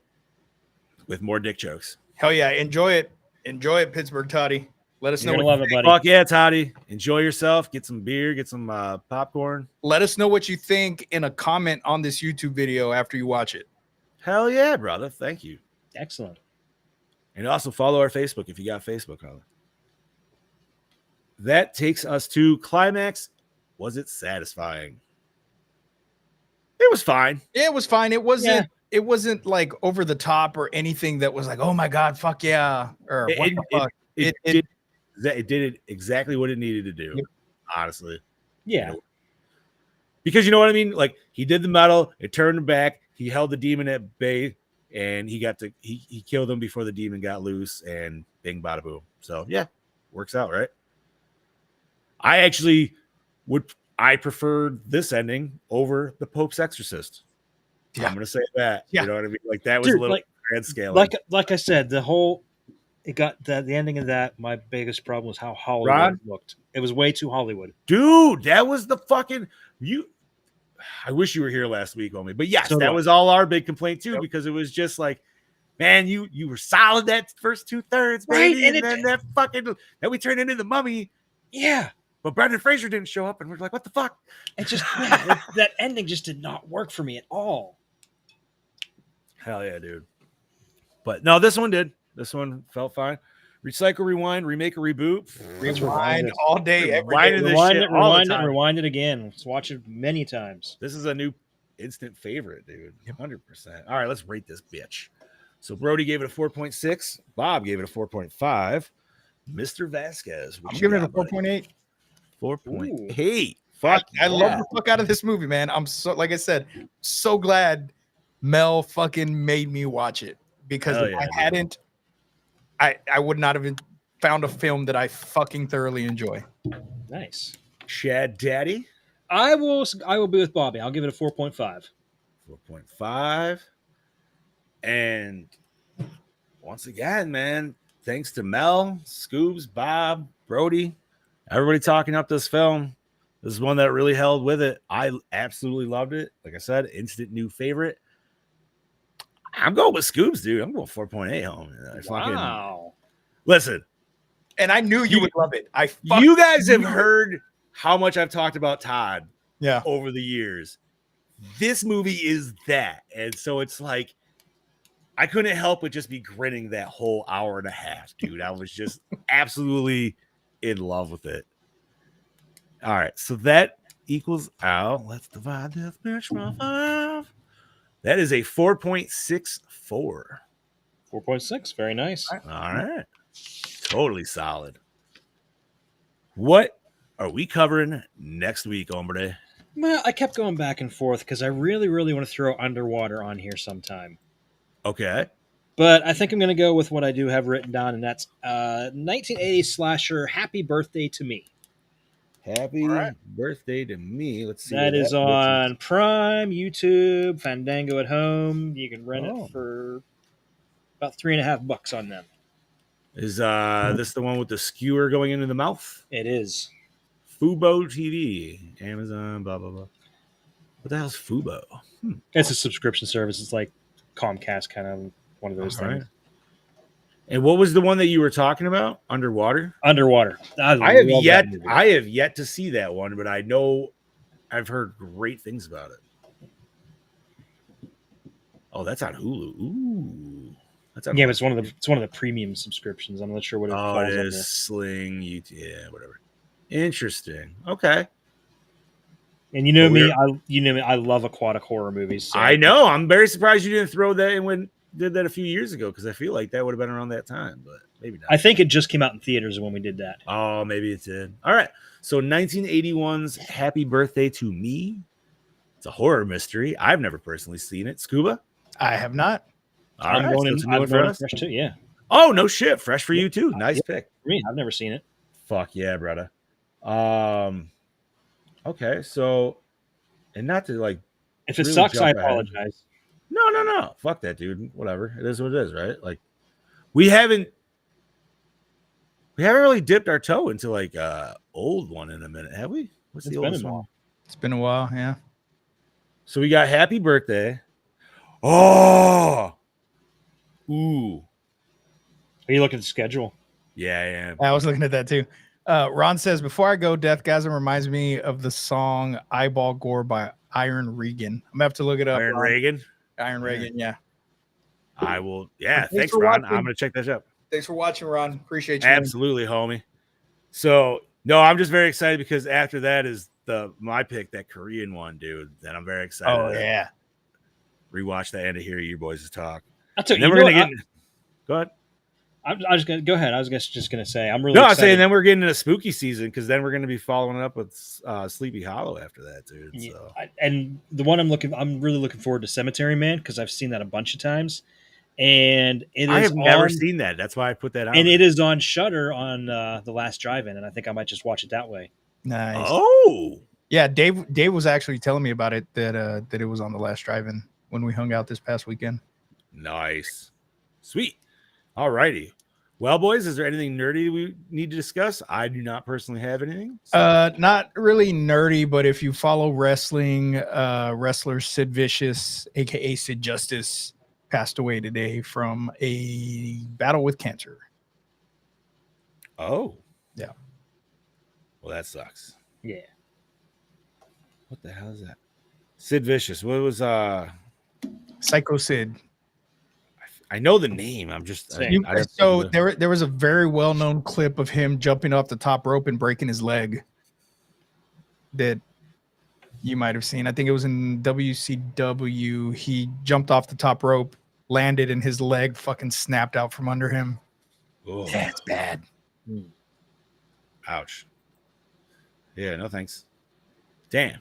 With more dick jokes. Hell yeah. Enjoy it. Enjoy it, Pittsburgh Toddy. Let us know. Love it, buddy. Fuck yeah, Toddy. Enjoy yourself. Get some beer. Get some popcorn. Let us know what you think in a comment on this YouTube video after you watch it. Hell yeah, brother. Thank you. Excellent. And also follow our Facebook if you got Facebook, brother. That takes us to climax. Was it satisfying? It was fine. It was fine. It wasn't. it wasn't like over the top or anything that was like, oh my god, fuck yeah, or what the fuck. It did exactly what it needed to do. Yep. Honestly, Yeah. Because you know what I mean. Like he did the metal, it turned him back. He held the demon at bay, and he killed him before the demon got loose, and bing bada boom. So yeah, works out, right? I preferred this ending over the Pope's Exorcist. Yeah. I'm gonna say that. Yeah. You know what I mean? Like that was Dude, a little like- grand scale. Like I said, it got the ending of that. My biggest problem was how Hollywood Ron? looked. It was way too Hollywood. Dude, that was the fucking you. I wish you were here last week, homie. But yes, So do that I. was all our big complaint too, Yep. because it was just like, man, you were solid that first 2/3, Right, baby, and and then that we turned into the Mummy, Yeah, but Brendan Fraser didn't show up, and we're like, what the fuck? it just that ending just did not work for me at all. Hell yeah, dude. But no, this one did. This one felt fine. Recycle, rewind, remake, or reboot. Rewind all day, every Rewind day. this Rewind shit it, all the rewind it, time. rewind it again. Let's watch it many times. This is a new instant favorite, dude. 100%. All right, let's rate this bitch. So Brody gave it a 4.6. Bob gave it a 4.5. Mr. Vasquez, what I'm you giving it a got, buddy? 4.8. 4.8. Fuck. I love the fuck out of this movie, man. I'm so, like I said, so glad Mel fucking made me watch it, because Hell if yeah, I dude. hadn't, I would not have found a film that I fucking thoroughly enjoy. Nice. Chad Daddy, I will be with Bobby. I'll give it a 4.5. 4.5. And once again, man, thanks to Mel, Scoobs, Bob, Brody, everybody talking up this film. This is one that really held with it. I absolutely loved it. Like I said, instant new favorite. I'm going with Scoobs, dude. I'm going 4.8 home. Wow. Listen, And I knew you would love it. you guys have heard how much I've talked about Todd Yeah. over the years. This movie is that. And so it's like, I couldn't help but just be grinning that whole hour and a half, dude. I was just absolutely in love with it. All right, so that equals out. Let's divide this bitch by 5. That is a 4.64. 4.6. Very nice. All right. Totally solid. What are we covering next week, hombre? Well, I kept going back and forth because I really, really want to throw Underwater on here sometime. Okay. But I think I'm going to go with what I do have written down, and that's 1980s slasher Happy Birthday to Me. Happy birthday to me. Let's see. That what is on Prime, YouTube, Fandango at home. You can rent it for about $3.50 on them. Is this the one with the skewer going into the mouth? It is. Fubo TV, Amazon, blah blah blah. What the hell's Fubo? It's a subscription service. It's like Comcast, kind of one of those All things. right. And what was the one that you were talking about? Underwater. Underwater. I have yet to see that one, but I know I've heard great things about it. Oh, that's on Hulu. Ooh, that's on. Yeah, but it's one of the premium subscriptions. I'm not sure what it Oh, falls it under. is Sling. Yeah, whatever. Interesting. Okay. And you know me, We're- I love aquatic horror movies. So I know. I'm very surprised you didn't throw that in when did that a few years ago, because I feel like that would have been around that time, but maybe not. I think it just came out in theaters when we did that. Oh, maybe it did. All right. So 1981's Happy Birthday to Me. It's a horror mystery. I've never personally seen it. Scuba? I have not. All right. So it's a new I one would for go us. fresh too. Yeah, Oh, no shit. Fresh for you too. Nice pick. for me, I've never seen it. Fuck yeah, brother. Okay, so and not to like If it really sucks, I jump ahead. apologize. No. Fuck that, dude. Whatever. It is what it is, right? Like we haven't really dipped our toe into like old one in a minute, have we? What's It's the been oldest a one? while. It's been a while. Yeah. So we got Happy Birthday. Oh. Ooh. Are you looking at the schedule? Yeah, I am. I was looking at that too. Ron says, before I go, Deathgasm reminds me of the song Eyeball Gore by Iron Regan. I'm gonna have to look it up. Iron Ron. Reagan. Iron Reagan, yeah. I will. Yeah, Thanks thanks, for Ron. watching. I'm gonna check that out. Thanks for watching, Ron. Appreciate you. man. Absolutely, homie. So no, I'm just very excited because after that is my pick, that Korean one, dude. That I'm very excited. Oh at. yeah. rewatch that and to hear you boys talk. That's okay. And then we're gonna get. Go ahead. I was gonna go ahead. I was just gonna say I'm really. No, I'm excited. saying then we're getting into spooky season because then we're gonna be following up with Sleepy Hollow after that, dude. Yeah, So. and the one I'm really looking forward to Cemetery Man because I've seen that a bunch of times, and I have never seen that. That's why I put that out. And it is on Shudder on the Last Drive-In, and I think I might just watch it that way. Nice. Oh, yeah. Dave was actually telling me about it that it was on the Last Drive-In when we hung out this past weekend. Nice, sweet. All righty. Well, boys, is there anything nerdy we need to discuss? I do not personally have anything. So. Not really nerdy, but if you follow wrestling, wrestler Sid Vicious, aka Sid Justice, passed away today from a battle with cancer. Oh, yeah. Well, that sucks. Yeah. What the hell is that? Sid Vicious. What was Psycho Sid? I know the name. I'm just so there was a very well-known clip of him jumping off the top rope and breaking his leg that you might have seen. I think it was in WCW. He jumped off the top rope, landed, and his leg fucking snapped out from under him. Oh. Yeah, it's bad. Ouch. Yeah, no thanks. Damn.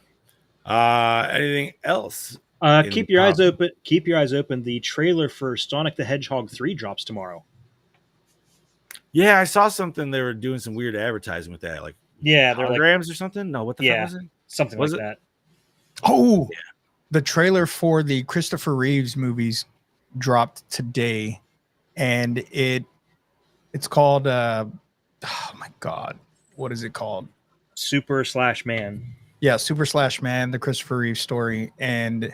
Anything else? Keep your eyes open. Keep your eyes open. The trailer for Sonic the Hedgehog 3 drops tomorrow. Yeah, I saw something. They were doing some weird advertising with that, like they're holograms or something. No, what the fuck was it? Something was like that. Oh, yeah. The trailer for the Christopher Reeves movies dropped today, and it's called oh my god, what is it called? Super/Man. Yeah, Super/Man, the Christopher Reeves story, and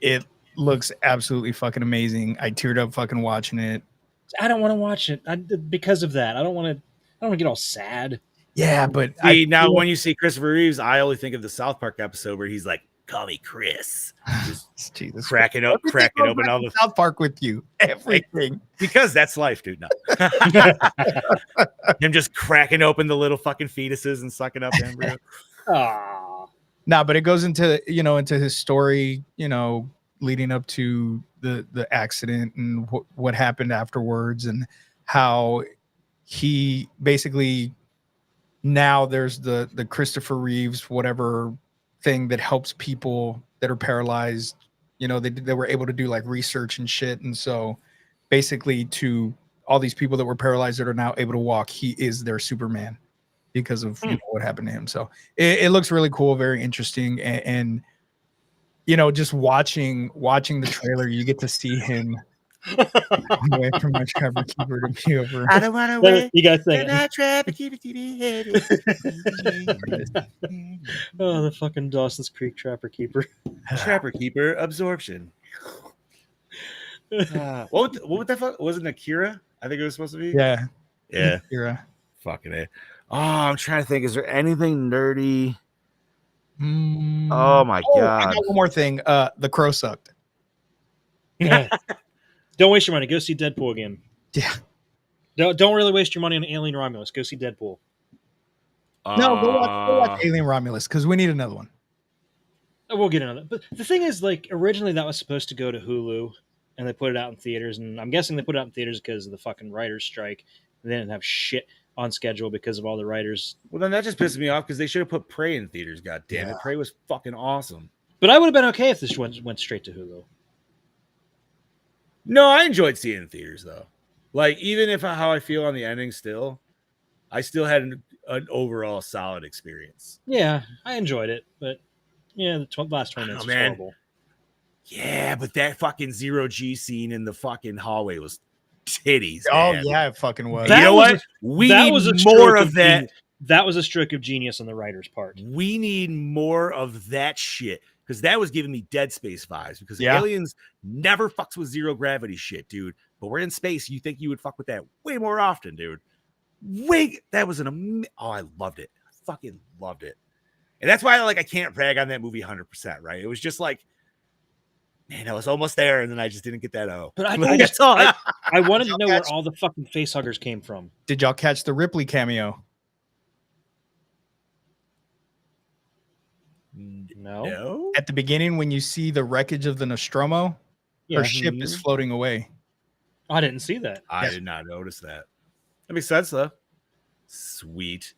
it looks absolutely fucking amazing. I teared up fucking watching it. I don't want to watch it because of that. I don't want to get all sad. Yeah, but now when you see Christopher Reeves, I only think of the South Park episode where he's like, "Call me Chris," just Jesus, cracking open all the South Park with you, everything, because that's life, dude. No, him just cracking open the little fucking fetuses and sucking up embryo. No, but it goes into his story, leading up to the accident and what happened afterwards, and how he basically now there's the Christopher Reeves whatever thing that helps people that are paralyzed. They were able to do like research and shit, and so basically to all these people that were paralyzed that are now able to walk, he is their Superman. Because of what happened to him. So it looks really cool, very interesting. And just watching the trailer, you get to see him away from my Trapper Keeper to be over. I don't want to wait. You guys think Trapper Keeper to be headed. Oh, the fucking Dawson's Creek Trapper Keeper. Trapper Keeper absorption. What the fuck? Wasn't Akira? I think it was supposed to be. Yeah. Akira. Fucking it. Oh, I'm trying to think. Is there anything nerdy? Oh my god! I got one more thing. The Crow sucked. Yeah. Don't waste your money. Go see Deadpool again. Yeah. Don't really waste your money on Alien Romulus. Go see Deadpool. No, go watch Alien Romulus because we need another one. We'll get another. But the thing is, like, originally that was supposed to go to Hulu, and they put it out in theaters. And I'm guessing they put it out in theaters because of the fucking writers' strike. They didn't have shit on schedule because of all the writers. Well, then that just pisses me off because they should have put Prey in theaters. God damn it, Prey was fucking awesome. But I would have been okay if this went straight to Hulu. No, I enjoyed seeing it in theaters though. Like even if how I feel on the ending, I still had an overall solid experience. Yeah, I enjoyed it, but yeah, the last 20 minutes was horrible. Yeah, but that fucking 0G scene in the fucking hallway was titties. Oh man. yeah, it fucking was. You know what? We need more of that. That was a stroke of genius on the writer's part. We need more of that shit because that was giving me Dead Space vibes. Because Aliens never fucks with zero gravity shit, dude. But we're in space. You think you would fuck with that way more often, dude? That was I loved it. I fucking loved it, and that's why I can't brag on that movie 100%. Right? It was just like. Man, I was almost there, and then I just didn't get that O. But I wanted to know where all the fucking facehuggers came from. Did y'all catch the Ripley cameo? No. At the beginning, when you see the wreckage of the Nostromo, Yeah. her ship is floating away. I didn't see that. I did not notice that. That makes sense though. Sweet.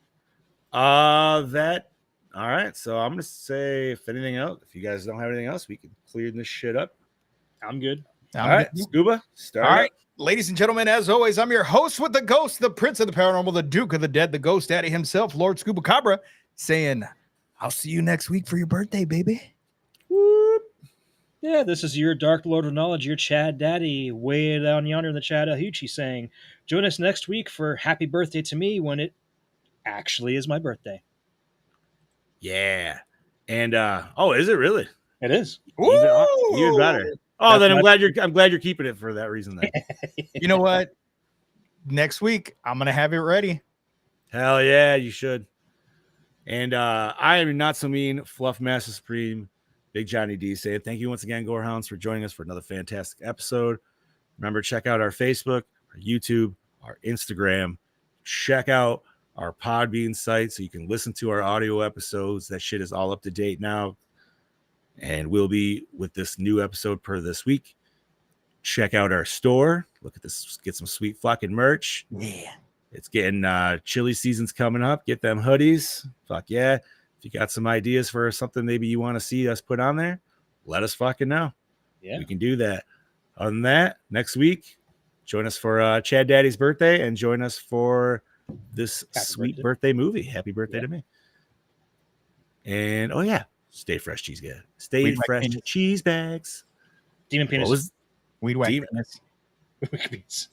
That all right. So I'm gonna say if anything else, if you guys don't have anything else, we can clear this shit up. I'm good. All right, Scuba, start. All right, ladies and gentlemen, as always, I'm your host with the ghost, the prince of the paranormal, the duke of the dead, the ghost daddy himself, Lord Scuba Cabra, saying, I'll see you next week for your birthday, baby. Whoop. Yeah, this is your Dark Lord of Knowledge, your Chad Daddy, way down yonder in the Chattahoochee, saying, join us next week for Happy Birthday to me when it actually is my birthday. Yeah. And is it really? It is. Even better. Oh, then I'm glad you're keeping it for that reason then. You know what? Next week, I'm going to have it ready. Hell yeah, you should. And I am not so mean, Fluff Master Supreme, Big Johnny D saying thank you once again, Gorehounds, for joining us for another fantastic episode. Remember, check out our Facebook, our YouTube, our Instagram. Check out our Podbean site so you can listen to our audio episodes. That shit is all up to date now. And we'll be with this new episode per this week. Check out our store. Look at this. Get some sweet fucking merch. Yeah. It's getting chili season's coming up. Get them hoodies. Fuck yeah. If you got some ideas for something maybe you want to see us put on there, let us fucking know. Yeah. We can do that. Other than that, next week, join us for Chad Daddy's birthday and join us for this sweet birthday movie. Happy birthday to me. And stay fresh, cheese guy. Stay fresh, cheese bags. Demon penis. What was Weed whack Demon- penis.